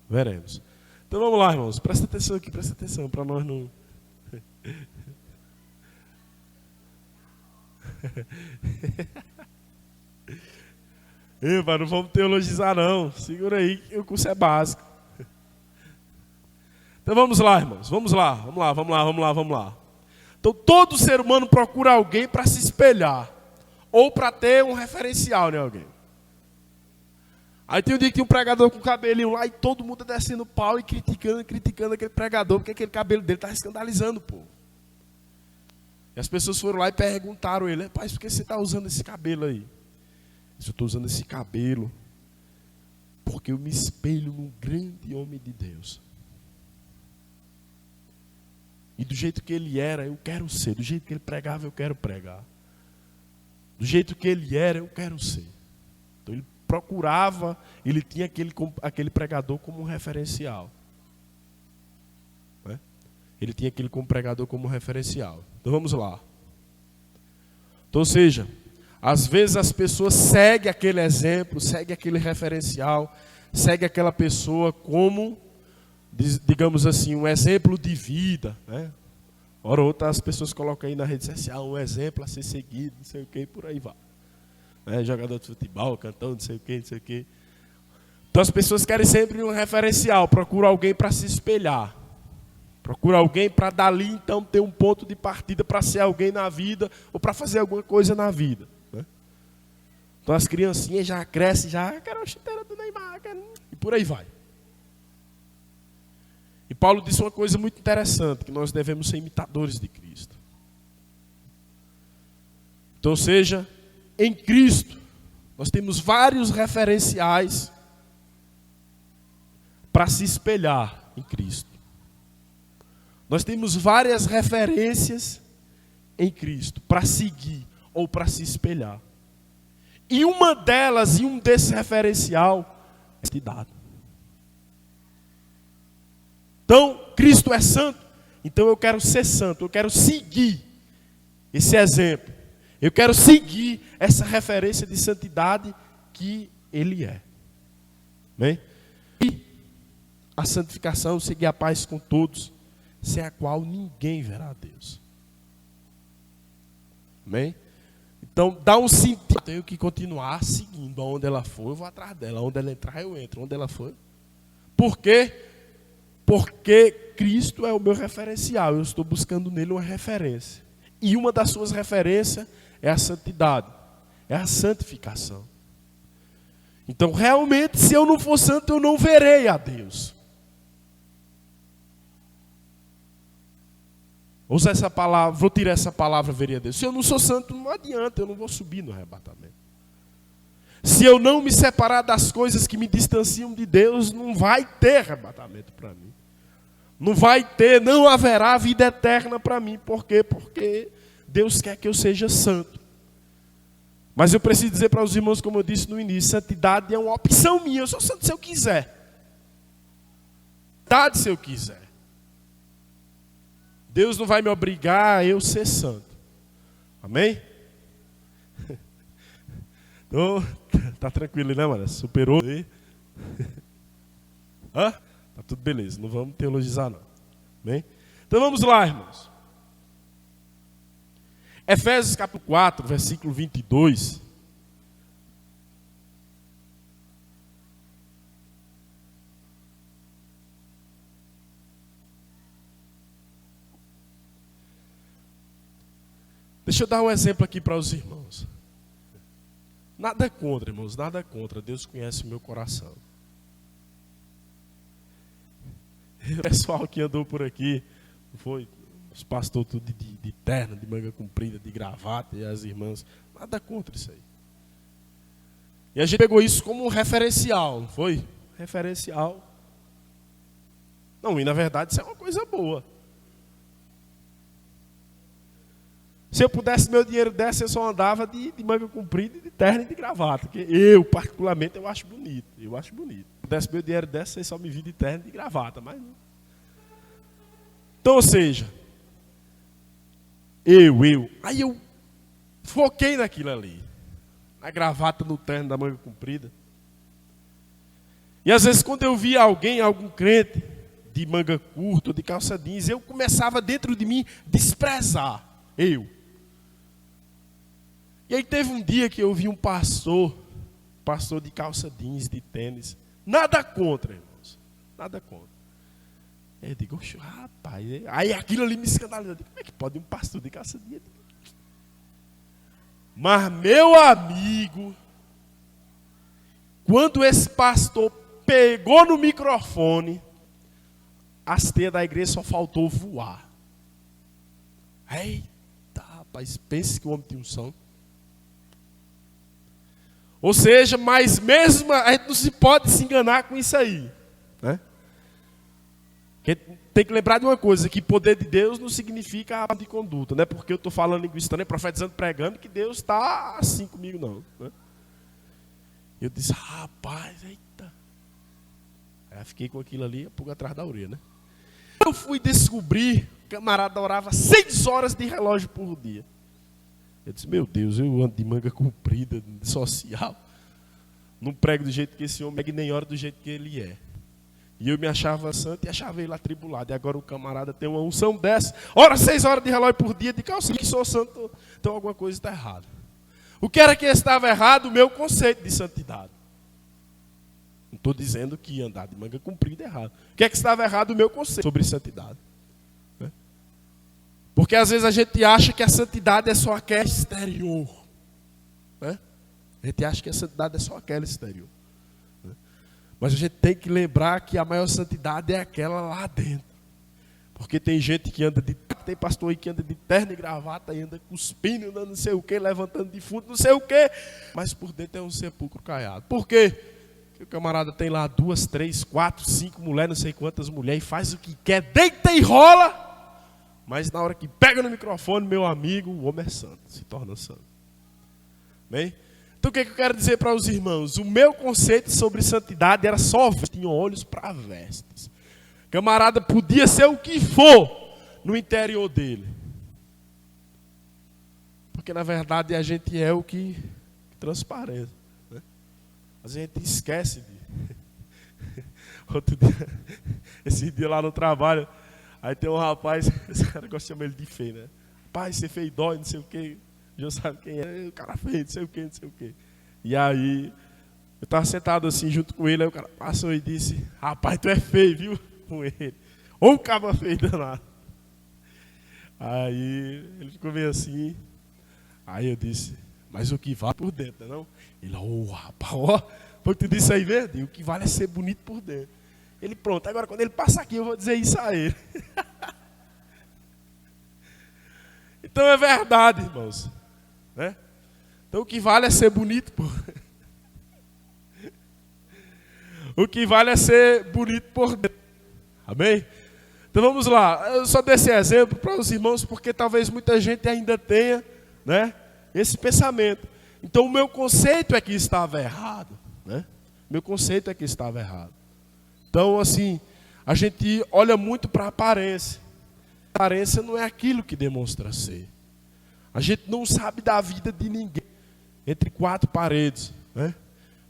Veremos. Então vamos lá, irmãos. Presta atenção aqui, presta atenção, para nós não... Epa, não vamos teologizar não. Segura aí que o curso é básico. Então vamos lá, irmãos. Vamos lá. Então todo ser humano procura alguém para se espelhar. Ou para ter um referencial em alguém. Aí tem um dia que tinha um pregador com cabelinho lá e todo mundo descendo o pau e criticando aquele pregador, porque aquele cabelo dele estava escandalizando o povo. E as pessoas foram lá e perguntaram a ele: pai, por que você está usando esse cabelo aí? Eu estou usando esse cabelo porque eu me espelho num grande homem de Deus. E do jeito que ele era, eu quero ser. Do jeito que ele pregava, eu quero pregar. Do jeito que ele era, eu quero ser. Então ele procurava, ele tinha aquele pregador como um referencial. Né? Ele tinha aquele como pregador como um referencial. Então vamos lá. Então, ou seja, às vezes as pessoas seguem aquele exemplo, seguem aquele referencial, seguem aquela pessoa como, digamos assim, um exemplo de vida. Né? Ora outra as pessoas colocam aí na rede social um exemplo a ser seguido, não sei o que, por aí vai. né? Jogador de futebol, cantor, não sei o quê, não sei o quê. Então as pessoas querem sempre um referencial, procuram alguém para se espelhar. Procura alguém para dali então ter um ponto de partida para ser alguém na vida ou para fazer alguma coisa na vida, né? Então as criancinhas já crescem, já quero a chuteira do Neymar, e por aí vai. E Paulo disse uma coisa muito interessante, que nós devemos ser imitadores de Cristo. Então, ou seja, em Cristo, nós temos vários referenciais para se espelhar em Cristo. Nós temos várias referências em Cristo para seguir ou para se espelhar. E uma delas, e um desses referencial, é a santidade. Então, Cristo é santo, então eu quero ser santo, eu quero seguir esse exemplo. Eu quero seguir essa referência de santidade que Ele é. Amém? E a santificação, seguir a paz com todos, sem a qual ninguém verá a Deus. Amém? Então, dá um sentido. Eu tenho que continuar seguindo. Aonde ela for, eu vou atrás dela. Onde ela entrar, eu entro. Onde ela for. Por quê? Porque Cristo é o meu referencial. Eu estou buscando nele uma referência. E uma das suas referências é a santidade. É a santificação. Então, realmente, se eu não for santo, eu não verei a Deus. Vou usar essa palavra, vou tirar essa palavra, veria Deus. Se eu não sou santo, não adianta, eu não vou subir no arrebatamento. Se eu não me separar das coisas que me distanciam de Deus, não vai ter arrebatamento para mim. Não vai ter, não haverá vida eterna para mim. Por quê? Porque Deus quer que eu seja santo. Mas eu preciso dizer para os irmãos, como eu disse no início, santidade é uma opção minha. Eu sou santo se eu quiser. Santidade se eu quiser. Deus não vai me obrigar a eu ser santo. Amém? Então, tá tranquilo, né, mano? Superou aí? Hã? Tá tudo beleza, não vamos teologizar não. Amém? Então vamos lá, irmãos. Efésios capítulo 4, versículo 22. Deixa eu dar um exemplo aqui para os irmãos. Nada contra, irmãos, nada contra. Deus conhece o meu coração. O pessoal que andou por aqui, foi os pastores tudo de terno, de manga comprida, de gravata, e as irmãs, nada contra isso aí. E a gente pegou isso como um referencial, não foi? Referencial. Não, e na verdade isso é uma coisa boa. Se eu pudesse, meu dinheiro desse, eu só andava de manga comprida, de terno e de gravata. Que eu, particularmente, eu acho bonito. Eu acho bonito. Se pudesse, meu dinheiro desse, eu só me vi de terno e de gravata. Mas não. Então, ou seja, Aí eu foquei naquilo ali. Na gravata, no terno, da manga comprida. E às vezes, quando eu via alguém, algum crente, de manga curta, de calça jeans, eu começava dentro de mim desprezar. E aí teve um dia que eu vi um pastor de calça jeans, de tênis. Nada contra, irmãos. Nada contra. Eu digo, rapaz. Aí aquilo ali me escandalizou. Como é que pode um pastor de calça jeans? Mas, meu amigo, quando esse pastor pegou no microfone, as teias da igreja só faltou voar. Eita, rapaz, pense que o homem tem unção. Ou seja, mas mesmo a gente não se pode se enganar com isso aí, né? Porque tem que lembrar de uma coisa, que poder de Deus não significa a de conduta, não é porque eu estou falando linguista, nem profetizando, pregando, que Deus está assim comigo, não. Né? Eu disse, rapaz, eita. Aí eu fiquei com aquilo ali, a pulga atrás da orelha, né? Eu fui descobrir, o camarada orava 6 horas de relógio por dia. Eu disse, meu Deus, eu ando de manga comprida, social. Não prego do jeito que esse homem prega, nem ora do jeito que ele é. E eu me achava santo e achava ele atribulado. E agora o camarada tem uma unção dessa. Ora 6 horas de relógio por dia, de calça, que sou santo, então alguma coisa está errada. O que era que estava errado? O meu conceito de santidade. Não estou dizendo que andar de manga comprida é errado. O que é que estava errado? O meu conceito sobre santidade. Né? Porque às vezes a gente acha que a santidade é só aquela exterior. Né? A gente acha que a santidade é só aquela exterior. Né? Mas a gente tem que lembrar que a maior santidade é aquela lá dentro. Porque tem gente que anda de... Tem pastor aí que anda de terno e gravata e anda cuspindo, não sei o quê, levantando defunto, não sei o quê. Mas por dentro é um sepulcro caiado. Por quê? Porque o camarada tem lá 2, 3, 4, 5 mulheres, não sei quantas mulheres, e faz o que quer, deita e rola. Mas na hora que pega no microfone, meu amigo, o homem é santo, se torna santo. Bem? Então o que eu quero dizer para os irmãos? O meu conceito sobre santidade era só tinha olhos para vestes. Camarada podia ser o que for no interior dele. Porque na verdade a gente é o que transparece. Né? A gente esquece de... Outro dia, esse dia lá no trabalho, aí tem um rapaz, esse cara gosta de chamar ele de feio, né? Pai, você fez dói, não sei o quê. Já sabe quem é, o cara fez, não sei o quê, não sei o quê. E aí, eu estava sentado assim junto com ele, aí o cara passou e disse, rapaz, tu é feio, viu? Com ele. Ou um caba feio danado. Aí ele ficou meio assim. Aí eu disse, mas o que vale por dentro, não? Ele, rapaz, ó, foi o que tu disse aí mesmo? O que vale é ser bonito por dentro. Ele, pronto, agora quando ele passar aqui eu vou dizer isso a ele. Então é verdade, irmãos. Né? Então o que vale é ser bonito por... O que vale é ser bonito por dentro. Amém? Então vamos lá, eu só dei esse exemplo para os irmãos, porque talvez muita gente ainda tenha, né, esse pensamento. Então o meu conceito é que estava errado. Né? Meu conceito é que estava errado. Então assim, a gente olha muito para a aparência. A aparência não é aquilo que demonstra ser. A gente não sabe da vida de ninguém entre 4 paredes. Né?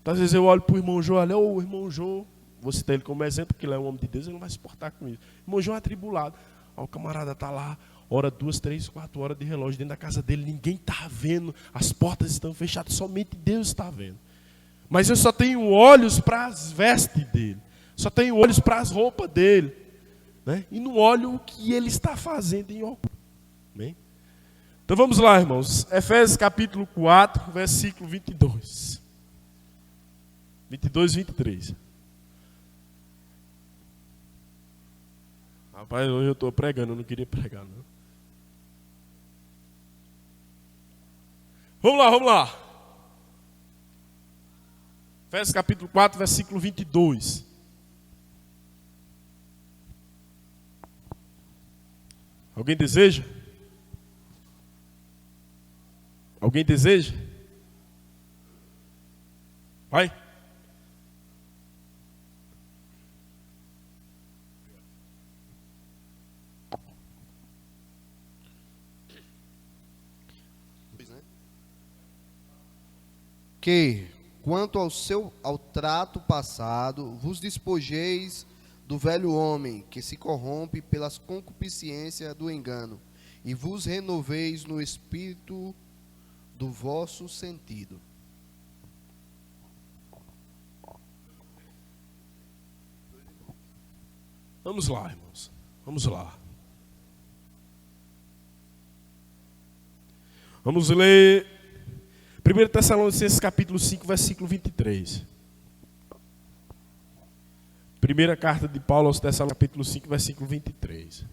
Então às vezes eu olho para o irmão João, olha, o irmão João, vou citar ele como exemplo, porque ele é um homem de Deus, ele não vai se portar com isso. O irmão João é atribulado. Ó, o camarada está lá, hora 2, 3, 4 horas de relógio dentro da casa dele, ninguém está vendo, as portas estão fechadas, somente Deus está vendo. Mas eu só tenho olhos para as vestes dele, só tenho olhos para as roupas dele, né? E não olho o que ele está fazendo em oculto. Bem? Então vamos lá, irmãos. Efésios capítulo 4, versículo 22. 22, 23. Rapaz, hoje eu estou pregando, eu não queria pregar, não. Vamos lá. Efésios capítulo 4, versículo 22. Alguém deseja? Alguém deseja? Vai. Que, quanto ao trato passado, vos despojeis do velho homem, que se corrompe pelas concupiscências do engano, e vos renoveis no espírito do vosso sentido. Vamos lá, irmãos. Vamos lá. Vamos ler 1 Tessalonicenses capítulo 5, versículo 23. Primeira carta de Paulo aos Tessalonicenses, capítulo 5, versículo 23.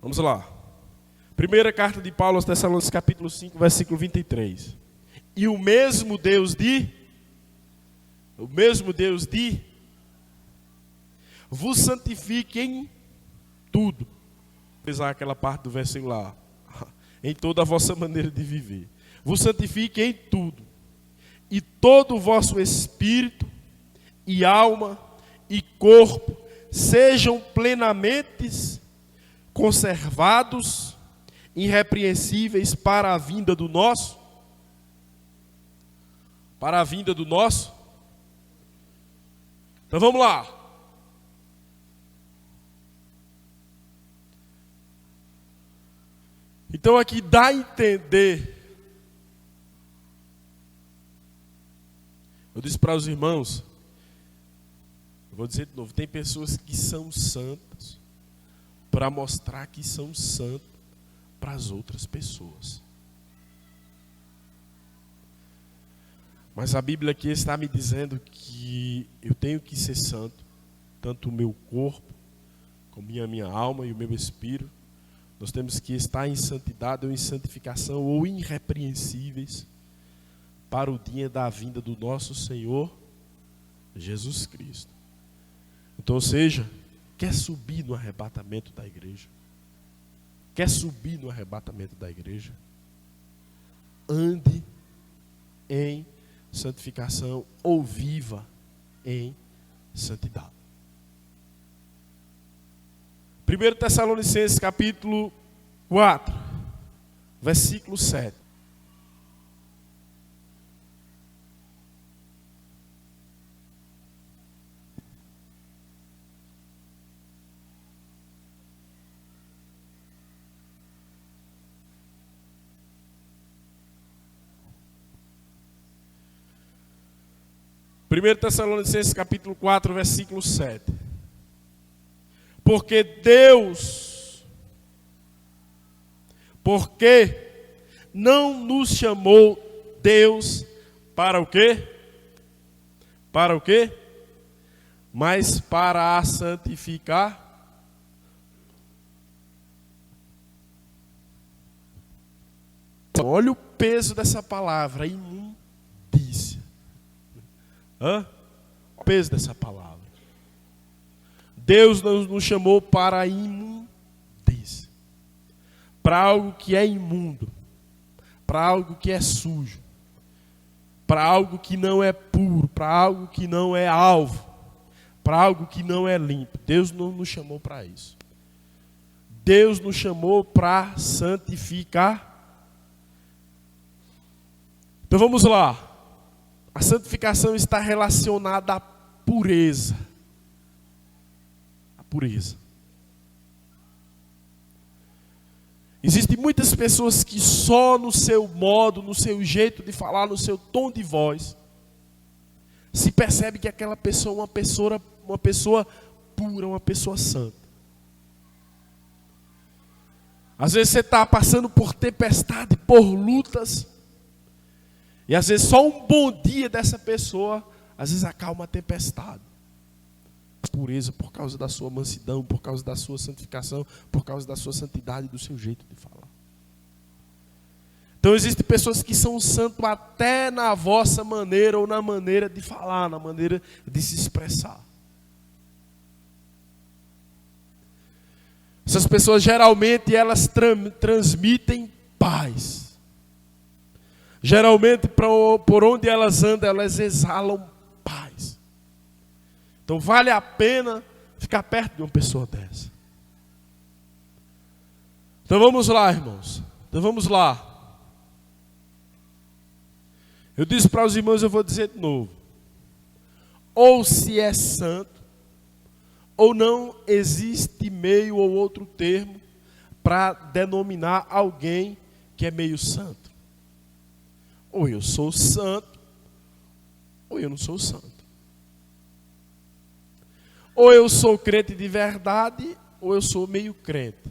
Vamos lá. Primeira carta de Paulo aos Tessalonicenses, capítulo 5, versículo 23. E o mesmo Deus vos santifique em tudo. Pesar aquela parte do versículo lá. Em toda a vossa maneira de viver. Vos santifique em tudo. E todo o vosso espírito, e alma, e corpo, sejam plenamente conservados, irrepreensíveis para a vinda do nosso. Para a vinda do nosso. Então vamos lá. Então aqui dá a entender. Eu disse para os irmãos, eu vou dizer de novo, tem pessoas que são santas para mostrar que são santos para as outras pessoas. Mas a Bíblia aqui está me dizendo que eu tenho que ser santo, tanto o meu corpo, como a minha alma e o meu espírito. Nós temos que estar em santidade ou em santificação ou irrepreensíveis para o dia da vinda do nosso Senhor Jesus Cristo. Então, ou seja, quer subir no arrebatamento da igreja? Quer subir no arrebatamento da igreja? Ande em santificação ou viva em santidade. 1 Tessalonicenses capítulo 4, versículo 7. Primeiro Tessalonicenses capítulo 4, versículo 7. Porque não nos chamou Deus para o quê? Para o quê? Mas para a santificar. Olha o peso dessa palavra, imundícia. O peso dessa palavra. Deus não nos chamou para a imundícia, para algo que é imundo, para algo que é sujo, para algo que não é puro, para algo que não é alvo, para algo que não é limpo. Deus não nos chamou para isso. Deus nos chamou para santificar. Então vamos lá. A santificação está relacionada à pureza. A pureza. Existem muitas pessoas que só no seu modo, no seu jeito de falar, no seu tom de voz, se percebe que aquela pessoa é uma pessoa pura, uma pessoa santa. Às vezes você está passando por tempestade, por lutas, e às vezes só um bom dia dessa pessoa, às vezes acalma a tempestade. Pureza por causa da sua mansidão, por causa da sua santificação, por causa da sua santidade e do seu jeito de falar. Então existem pessoas que são santos até na vossa maneira ou na maneira de falar, na maneira de se expressar. Essas pessoas geralmente elas transmitem paz. Geralmente por onde elas andam, elas exalam paz. Então vale a pena ficar perto de uma pessoa dessa. Então vamos lá, irmãos. Então vamos lá. Eu disse para os irmãos, eu vou dizer de novo. Ou se é santo, ou não existe meio ou outro termo para denominar alguém que é meio santo. Ou eu sou santo, ou eu não sou santo. Ou eu sou crente de verdade, ou eu sou meio crente.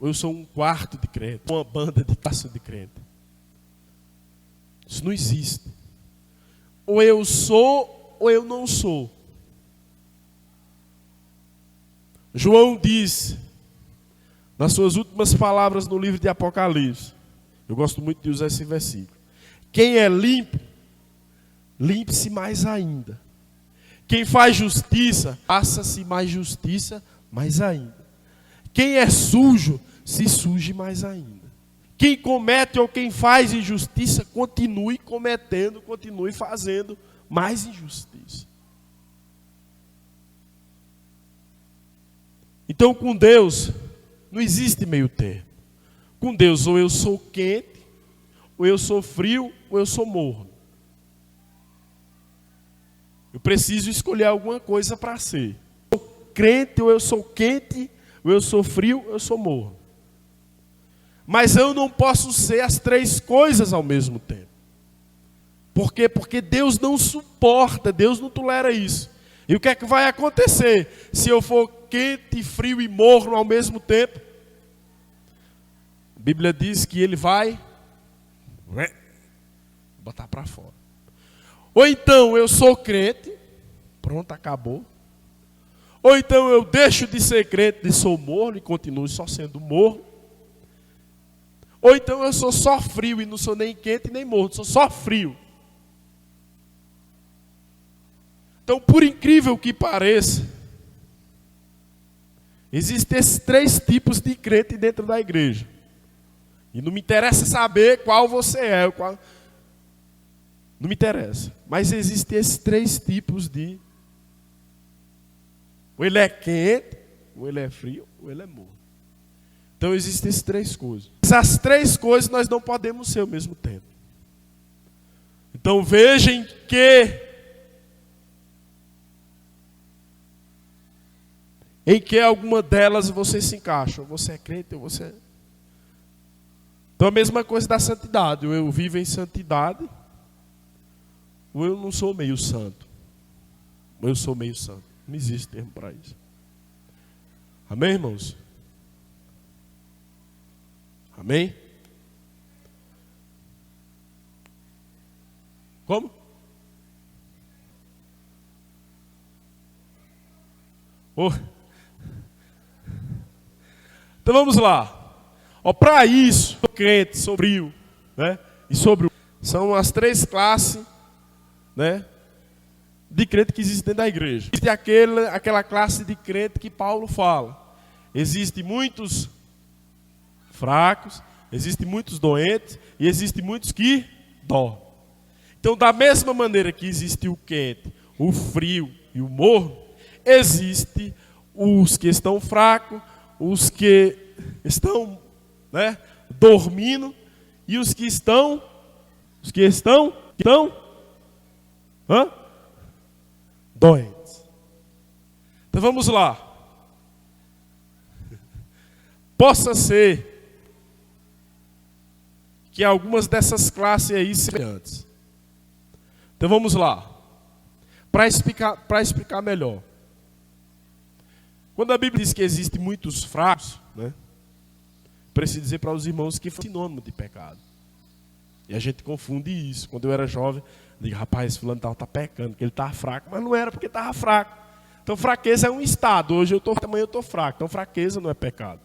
Ou eu sou um quarto de crente, uma banda de taça de crente. Isso não existe. Ou eu sou, ou eu não sou. João disse, nas suas últimas palavras no livro de Apocalipse, eu gosto muito de usar esse versículo: quem é limpo, limpe-se mais ainda. Quem faz justiça, faça-se mais justiça mais ainda. Quem é sujo, se suje mais ainda. Quem comete ou quem faz injustiça, continue cometendo, continue fazendo mais injustiça. Então, com Deus, não existe meio termo. Com Deus, ou eu sou quente, ou eu sou frio, ou eu sou morno. Eu preciso escolher alguma coisa para ser. Eu sou crente, ou eu sou quente, ou eu sou frio, ou eu sou morno. Mas eu não posso ser as três coisas ao mesmo tempo. Por quê? Porque Deus não suporta, Deus não tolera isso. E o que é que vai acontecer se eu for quente, frio e morno ao mesmo tempo? A Bíblia diz que ele vai botar para fora. Ou então eu sou crente, pronto, acabou. Ou então eu deixo de ser crente e sou morno e continuo só sendo morno. Ou então eu sou só frio e não sou nem quente nem morno, sou só frio. Então, por incrível que pareça, existem esses três tipos de crente dentro da igreja. E não me interessa saber qual você é, não me interessa. Mas existem esses três tipos de... Ou ele é quente, ou ele é frio, ou ele é morno. Então existem essas três coisas. Essas três coisas nós não podemos ser ao mesmo tempo. Então vejam em que alguma delas você se encaixa. Ou você é crente, ou você é... Então a mesma coisa da santidade. Ou eu vivo em santidade, ou eu não sou meio santo. Ou eu sou meio santo. Não existe termo para isso. Amém, irmãos? Amém? Como? Oh. Então vamos lá. Para isso, crente, sobre o, né? E sobre o, são as três classes, né, de crente que existem dentro da igreja. Existe aquela classe de crente que Paulo fala. Existem muitos fracos, existem muitos doentes e existem muitos que dormem. Então, da mesma maneira que existe o quente, o frio e o morno, existe os que estão fracos, os que estão, né, dormindo e os que estão doentes. Então vamos lá. Possa ser que algumas dessas classes aí sejam antes. Então vamos lá. Para explicar melhor. Quando a Bíblia diz que existem muitos fracos, né, preciso dizer para os irmãos que é sinônimo de pecado. E a gente confunde isso. Quando eu era jovem, eu digo, rapaz, fulano está pecando, porque ele está fraco. Mas não era porque estava fraco. Então fraqueza é um estado. Hoje amanhã eu estou fraco. Então fraqueza não é pecado.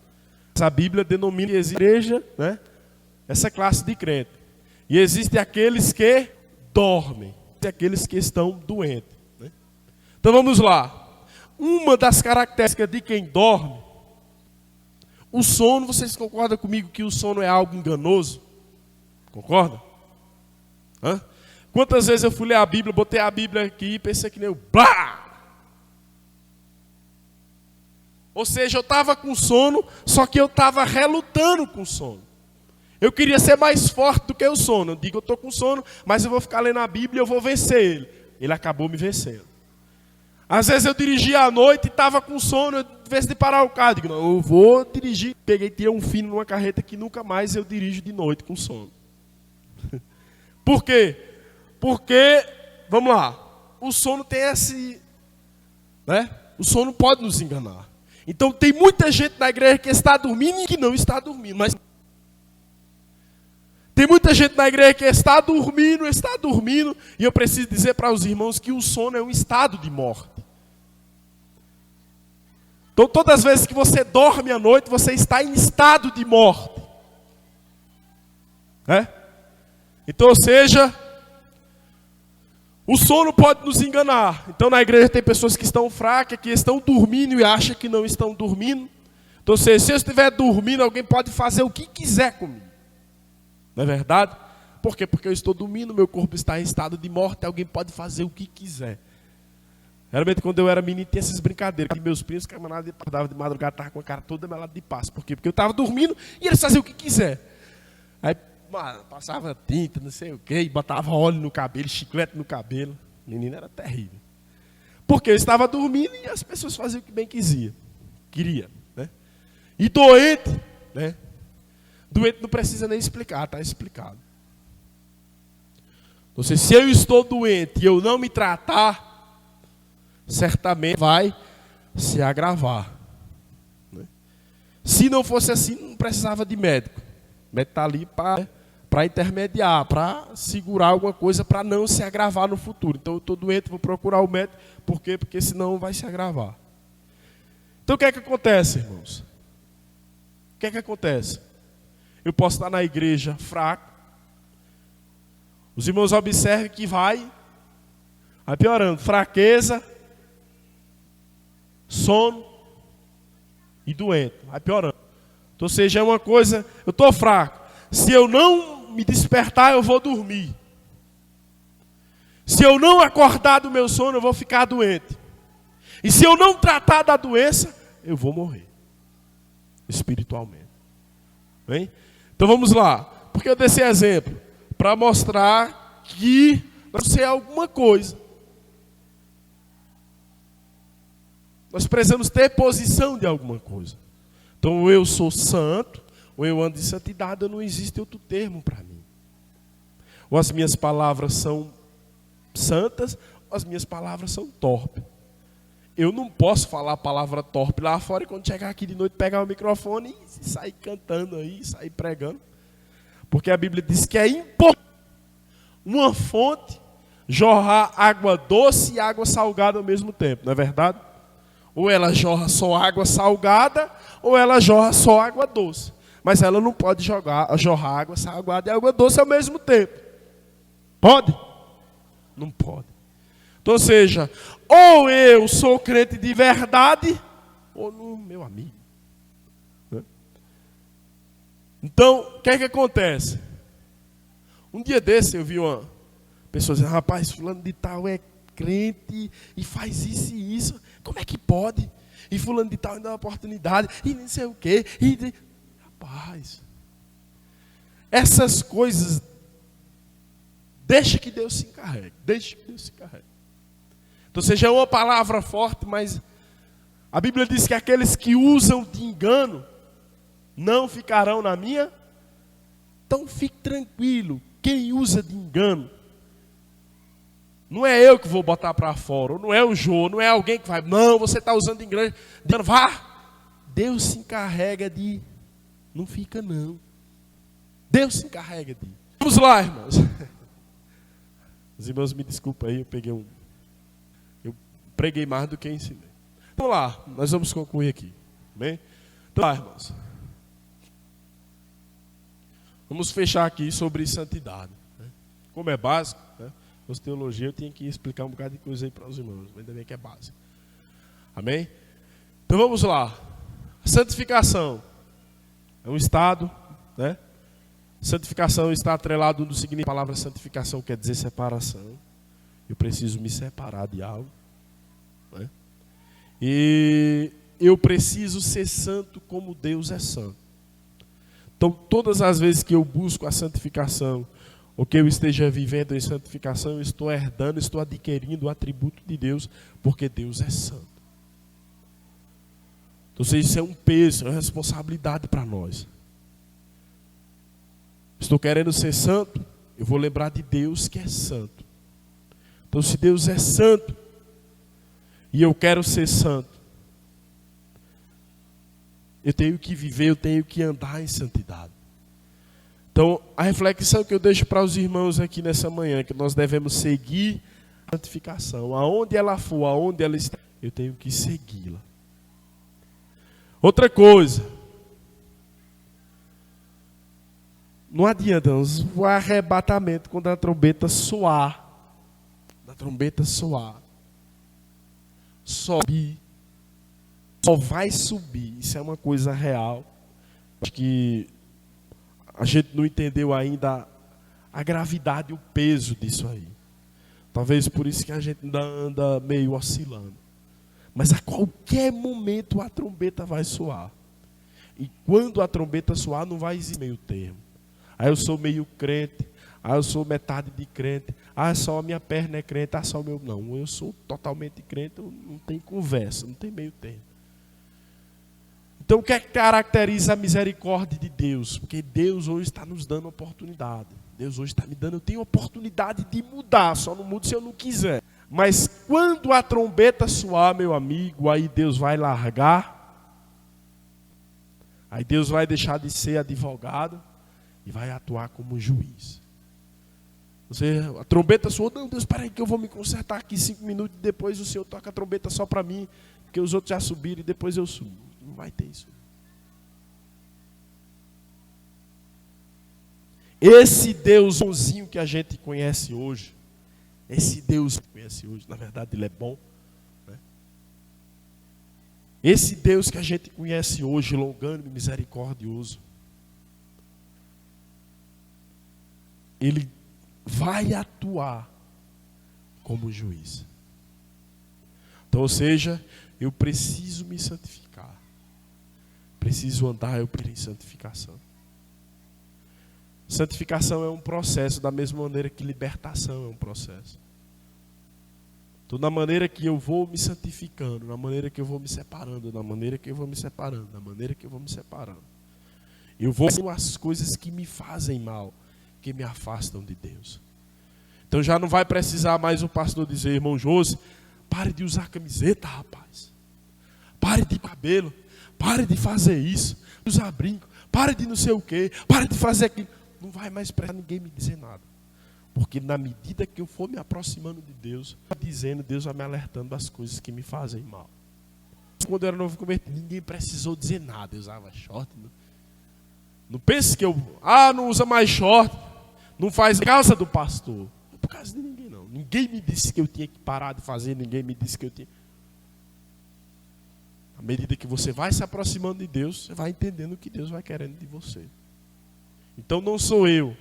Essa Bíblia denomina que existe igreja, né, essa classe de crente. E existem aqueles que dormem. E aqueles que estão doentes. Né? Então vamos lá. Uma das características de quem dorme, o sono, vocês concordam comigo que o sono é algo enganoso? Concorda? Hã? Quantas vezes eu fui ler a Bíblia, botei a Bíblia aqui e pensei que nem eu, blá! Ou seja, eu estava com sono, só que eu estava relutando com sono. Eu queria ser mais forte do que o sono. Eu digo, eu estou com sono, mas eu vou ficar lendo a Bíblia e eu vou vencer ele. Ele acabou me vencendo. Às vezes eu dirigia à noite e estava com sono, eu, em vez de parar o carro, digo, não, eu vou dirigir. Tirei um fino numa carreta que nunca mais eu dirijo de noite com sono. Por quê? Porque, vamos lá, o sono tem esse, né? O sono pode nos enganar. Então tem muita gente na igreja que está dormindo e que não está dormindo. Mas tem muita gente na igreja que está dormindo, e eu preciso dizer para os irmãos que o sono é um estado de morte. Então todas as vezes que você dorme à noite, você está em estado de morte. Então, ou seja, O sono pode nos enganar. Então na igreja tem pessoas que estão fracas, que estão dormindo e acham que não estão dormindo. Então se eu estiver dormindo, alguém pode fazer o que quiser comigo. Não é verdade? Por quê? Porque eu estou dormindo, meu corpo está em estado de morte, alguém pode fazer o que quiser. Realmente quando eu era menino tinha essas brincadeiras, que meus primos, camaradas, acordavam de madrugada, estavam com a cara toda melada de paz. Por quê? Porque eu estava dormindo e eles faziam o que quiser. Aí passava tinta, não sei o quê, botava óleo no cabelo, chiclete no cabelo. Menino era terrível. Porque eu estava dormindo e as pessoas faziam o que bem queria, né? E doente, né? Doente não precisa nem explicar, está explicado. Então, se eu estou doente e eu não me tratar, certamente vai se agravar, né? Se não fosse assim, não precisava de médico. O médico está ali para intermediar, para segurar alguma coisa, para não se agravar no futuro. Então eu estou doente, vou procurar o médico. Por quê? Porque senão vai se agravar. Então o que é que acontece, irmãos? O que é que acontece? Eu posso estar na igreja fraco. Os irmãos observem que vai piorando. Fraqueza, sono e doente. Vai piorando. Então, ou seja, é uma coisa, eu estou fraco. Se eu não me despertar, eu vou dormir. Se eu não acordar do meu sono, eu vou ficar doente. E se eu não tratar da doença, eu vou morrer. Espiritualmente. Bem? Então vamos lá. Por que eu dei esse exemplo? Para mostrar que nós precisamos alguma coisa. Nós precisamos ter posição de alguma coisa. Então, ou eu sou santo, ou eu ando em santidade, não existe outro termo para mim. Ou as minhas palavras são santas, ou as minhas palavras são torpes. Eu não posso falar a palavra torpe lá fora e quando chegar aqui de noite pegar o microfone e sair cantando aí, sair pregando. Porque a Bíblia diz que é importante uma fonte jorrar água doce e água salgada ao mesmo tempo, não é verdade? Ou ela jorra só água salgada, ou ela jorra só água doce. Mas ela não pode jorrar água salgada e água doce ao mesmo tempo. Pode? Não pode. Então, ou seja, ou eu sou crente de verdade, ou no meu amigo. Então, o que é que acontece? Um dia desse eu vi uma pessoa dizendo, rapaz, fulano de tal é crente e faz isso e isso. Como é que pode? E fulano de tal ainda dá uma oportunidade, e não sei o quê. Rapaz, essas coisas, deixa que Deus se encarregue. Deixa que Deus se encarregue. Então, seja uma palavra forte, mas a Bíblia diz que aqueles que usam de engano não ficarão na minha. Então fique tranquilo, quem usa de engano, não é eu que vou botar para fora, ou não é o Jô, não é alguém que vai, não, você está usando de engano, vá. Deus se encarrega de, não fica não. Deus se encarrega de. Vamos lá, irmãos. Os irmãos me desculpem aí, eu preguei mais do que ensinei. Vamos lá, nós vamos concluir aqui. Amém? Então, lá, irmãos. Vamos fechar aqui sobre santidade. Né? Como é básico, né? Os teologia eu tinha que explicar um bocado de coisa aí para os irmãos, mas ainda bem que é básico. Amém? Então vamos lá. A santificação é um estado, né? Santificação está atrelado no significado. A palavra santificação quer dizer separação. Eu preciso me separar de algo, né? E eu preciso ser santo como Deus é santo. Então, todas as vezes que eu busco a santificação, ou que eu esteja vivendo em santificação, eu estou herdando, estou adquirindo o atributo de Deus, porque Deus é santo. Então, isso é um peso, é uma responsabilidade para nós. Estou querendo ser santo, eu vou lembrar de Deus que é santo. Então, se Deus é santo, e eu quero ser santo, eu tenho que viver, eu tenho que andar em santidade. Então, a reflexão que eu deixo para os irmãos aqui nessa manhã, é que nós devemos seguir a santificação. Aonde ela for, aonde ela está, eu tenho que segui-la. Outra coisa, não adianta o arrebatamento quando a trombeta soar. trombeta soar, subir, só vai subir. Isso é uma coisa real. Acho que a gente não entendeu ainda a gravidade e o peso disso aí. Talvez por isso que a gente ainda anda meio oscilando. Mas a qualquer momento a trombeta vai soar. E quando a trombeta soar, não vai existir meio termo. Aí eu sou meio crente, aí eu sou metade de crente, ah, só a minha perna é crente, ah, só o meu... Não, eu sou totalmente crente, não tem conversa, não tem meio termo. Então o que é que caracteriza a misericórdia de Deus? Porque Deus hoje está nos dando oportunidade. Deus hoje está me dando, eu tenho oportunidade de mudar, só não mudo se eu não quiser. Mas quando a trombeta soar, meu amigo, aí Deus vai largar, aí Deus vai deixar de ser advogado e vai atuar como juiz. A trombeta soou, não, Deus, espera aí que eu vou me consertar aqui 5 minutos, e depois o Senhor toca a trombeta só para mim, porque os outros já subiram e depois eu subo. Não vai ter isso. Esse Deus bonzinho que a gente conhece hoje, na verdade ele é bom, né? Esse Deus que a gente conhece hoje, longânimo e misericordioso, ele vai atuar como juiz. Então, ou seja, eu preciso me santificar. Preciso andar em santificação. Santificação é um processo, da mesma maneira que libertação é um processo. Então, na maneira que eu vou me santificando, na maneira que eu vou me separando, na maneira que eu vou me separando, na maneira que eu vou me separando, eu vou com as coisas que me fazem mal, que me afastam de Deus. Então já não vai precisar mais o pastor dizer, irmão Josi, pare de usar camiseta, rapaz. Pare de cabelo, pare de fazer isso, usar brinco, pare de não sei o quê, pare de fazer aquilo. Não vai mais precisar ninguém me dizer nada. Porque na medida que eu for me aproximando de Deus, Deus vai me alertando das coisas que me fazem mal. Quando eu era novo convertido, ninguém precisou dizer nada. Eu usava short. Não pense que eu, não usa mais short, não faz causa do pastor. Não é por causa de ninguém, não. Ninguém me disse que eu tinha que parar de fazer, ninguém me disse que eu tinha. À medida que você vai se aproximando de Deus, você vai entendendo o que Deus vai querendo de você. Então não sou eu,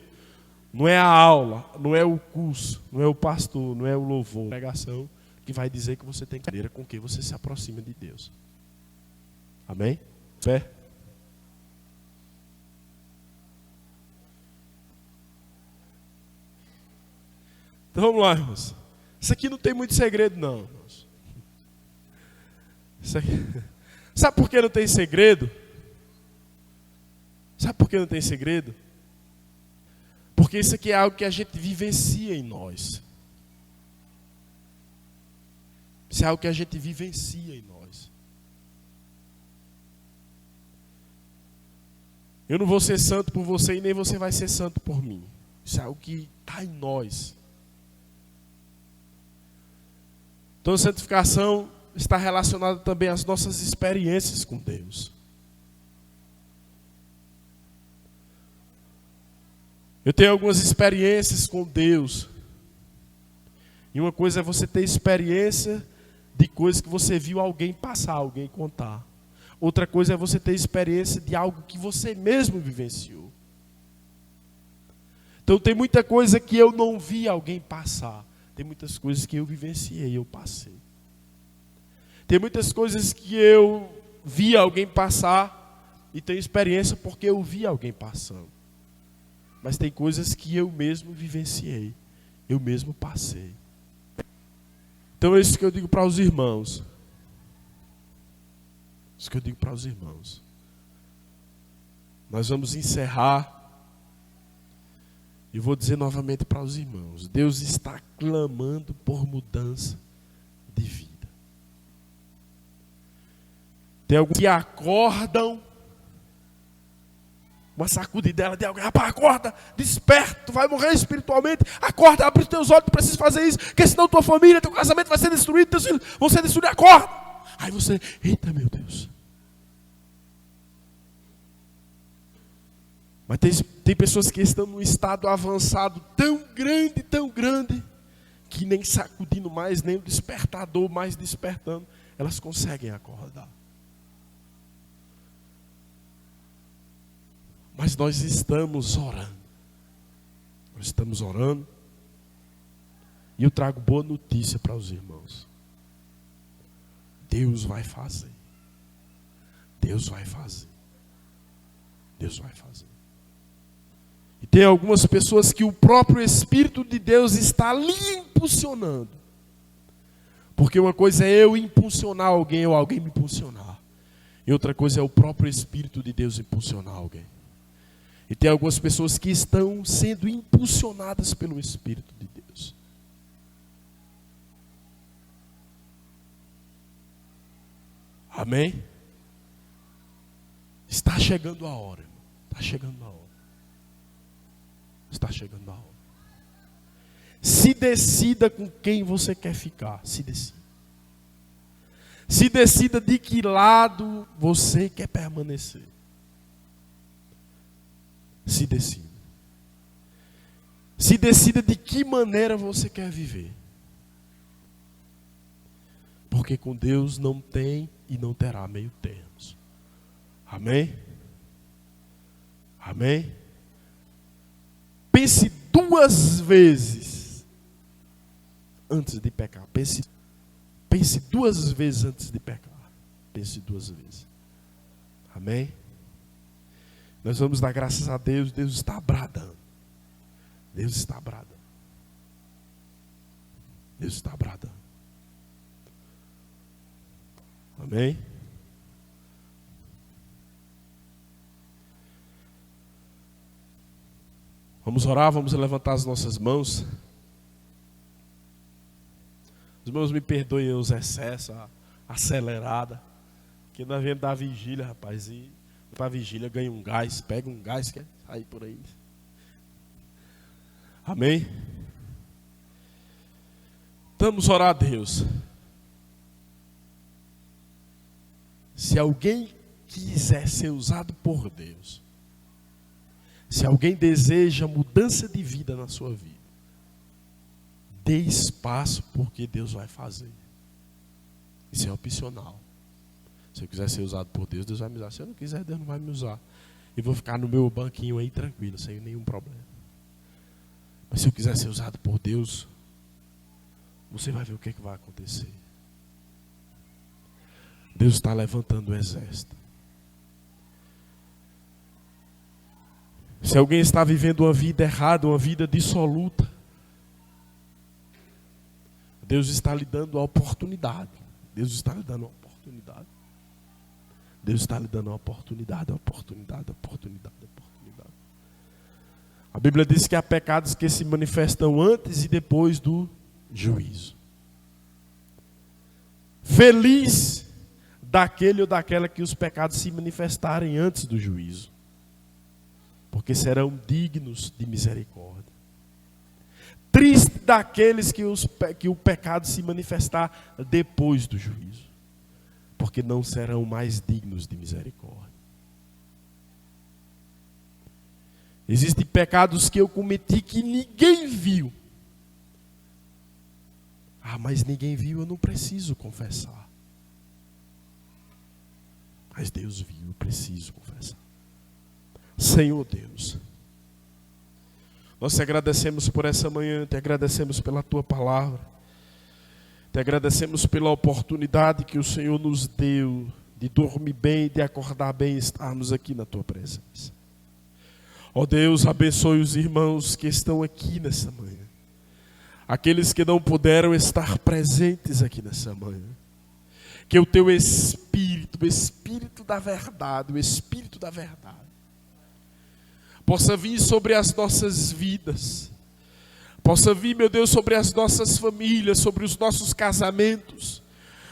não é a aula, não é o curso, não é o pastor, não é o louvor, a pregação que vai dizer que você tem maneira com que você se aproxima de Deus. Amém? Fé? Então vamos lá, irmãos. Isso aqui não tem muito segredo, não, irmãos. Isso aqui... Sabe por que não tem segredo? Sabe por que não tem segredo? Porque isso aqui é algo que a gente vivencia em nós. Isso é algo que a gente vivencia em nós. Eu não vou ser santo por você e nem você vai ser santo por mim. Isso é algo que está em nós. Então a santificação está relacionada também às nossas experiências com Deus. Eu tenho algumas experiências com Deus. E uma coisa é você ter experiência de coisas que você viu alguém passar, alguém contar. Outra coisa é você ter experiência de algo que você mesmo vivenciou. Então tem muita coisa que eu não vi alguém passar. Tem muitas coisas que eu vivenciei, eu passei. Tem muitas coisas que eu vi alguém passar e tenho experiência porque eu vi alguém passando. Mas tem coisas que eu mesmo vivenciei, eu mesmo passei. Então é isso que eu digo para os irmãos. Isso que eu digo para os irmãos. Nós vamos encerrar. E vou dizer novamente para os irmãos. Deus está clamando por mudança de vida. Tem alguns que acordam. Uma sacudidela de alguém. Rapaz, acorda, desperta, tu vai morrer espiritualmente. Acorda, abre os teus olhos, tu precisa fazer isso. Porque senão tua família, teu casamento vai ser destruído, teus filhos vão ser destruídos, acorda. Aí você, eita meu Deus. Mas tem pessoas que estão num estado avançado tão grande, que nem sacudindo mais, nem o despertador mais despertando, elas conseguem acordar. Mas nós estamos orando. Nós estamos orando. E eu trago boa notícia para os irmãos. Deus vai fazer. Deus vai fazer. Deus vai fazer. E tem algumas pessoas que o próprio Espírito de Deus está lhe impulsionando. Porque uma coisa é eu impulsionar alguém ou alguém me impulsionar. E outra coisa é o próprio Espírito de Deus impulsionar alguém. E tem algumas pessoas que estão sendo impulsionadas pelo Espírito de Deus. Amém? Está chegando a hora, irmão. Está chegando a hora. Está chegando a hora. Se decida com quem você quer ficar. Se decida. Se decida de que lado você quer permanecer. Se decida. Se decida de que maneira você quer viver. Porque com Deus não tem e não terá meio termos. Amém? Amém? Pense 2 vezes antes de pecar. Pense 2 vezes antes de pecar. Pense 2 vezes. Amém? Nós vamos dar graças a Deus. Deus está bradando. Deus está bradando. Deus está bradando. Amém? Vamos orar, vamos levantar as nossas mãos. Os irmãos me perdoem os excessos, a acelerada. Que nós viemos da vigília, rapaz, e para a vigília ganha um gás, pega um gás, quer sair por aí. Amém? Vamos orar a Deus. Se alguém quiser ser usado por Deus, se alguém deseja mudança de vida na sua vida, dê espaço porque Deus vai fazer. Isso é opcional. Se eu quiser ser usado por Deus, Deus vai me usar. Se eu não quiser, Deus não vai me usar. Eu vou ficar no meu banquinho aí tranquilo, sem nenhum problema. Mas se eu quiser ser usado por Deus, você vai ver o que vai acontecer. Deus está levantando o exército. Se alguém está vivendo uma vida errada, uma vida dissoluta, Deus está lhe dando a oportunidade. Deus está lhe dando a oportunidade. Deus está lhe dando uma oportunidade, oportunidade. A Bíblia diz que há pecados que se manifestam antes e depois do juízo. Feliz daquele ou daquela que os pecados se manifestarem antes do juízo, porque serão dignos de misericórdia. Triste daqueles que o pecado se manifestar depois do juízo, porque não serão mais dignos de misericórdia. Existem pecados que eu cometi que ninguém viu. Mas ninguém viu, eu não preciso confessar. Mas Deus viu, eu preciso confessar. Senhor Deus, nós te agradecemos por essa manhã, te agradecemos pela tua palavra, te agradecemos pela oportunidade que o Senhor nos deu de dormir bem, de acordar bem e estarmos aqui na tua presença. Ó Deus, abençoe os irmãos que estão aqui nessa manhã, aqueles que não puderam estar presentes aqui nessa manhã. Que o teu Espírito, o Espírito da verdade, o Espírito da verdade, possa vir sobre as nossas vidas, possa vir, meu Deus, sobre as nossas famílias, sobre os nossos casamentos,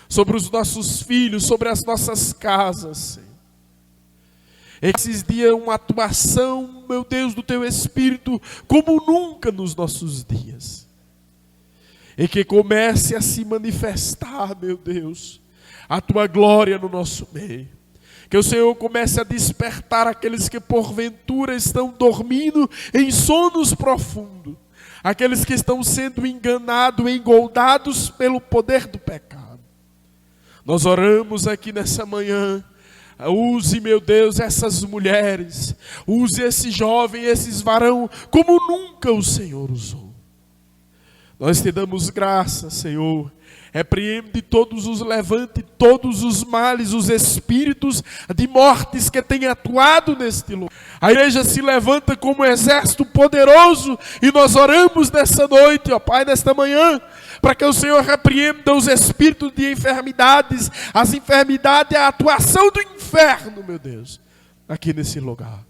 sobre os nossos filhos, sobre as nossas casas, Senhor. Esses dias uma atuação, meu Deus, do teu Espírito como nunca nos nossos dias. E que comece a se manifestar, meu Deus, a tua glória no nosso meio. Que o Senhor comece a despertar aqueles que porventura estão dormindo em sonos profundos. aqueles que estão sendo enganados, engoldados pelo poder do pecado. Nós oramos aqui nessa manhã. Use, meu Deus, essas mulheres, use esse jovem, esses varão, como nunca o Senhor usou. Nós te damos graça, Senhor. Repreende todos os levantes, todos os males, os espíritos de mortes que têm atuado neste lugar. A igreja se levanta como um exército poderoso e nós oramos nessa noite, ó Pai, nesta manhã, para que o Senhor repreenda os espíritos de enfermidades, as enfermidades, a atuação do inferno, meu Deus, aqui nesse lugar.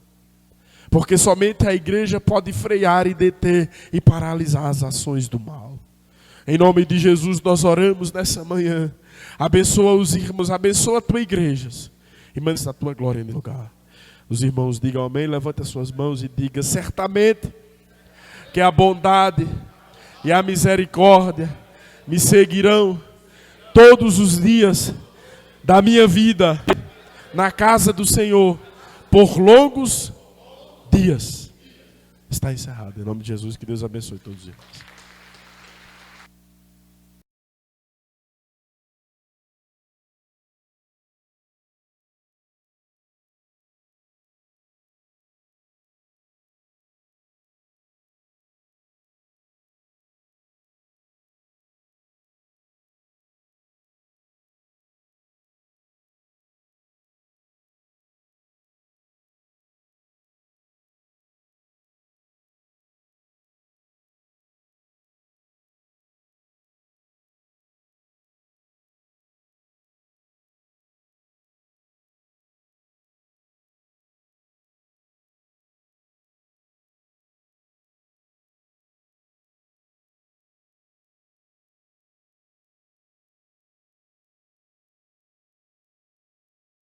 Porque somente a igreja pode frear e deter e paralisar as ações do mal. Em nome de Jesus nós oramos nessa manhã. Abençoa os irmãos, abençoa a tua igreja e manda a tua glória nesse lugar. Os irmãos digam amém, levante as suas mãos e diga: certamente que a bondade e a misericórdia me seguirão todos os dias da minha vida na casa do Senhor por longos dias. Está encerrado. Em nome de Jesus, que Deus abençoe todos os irmãos.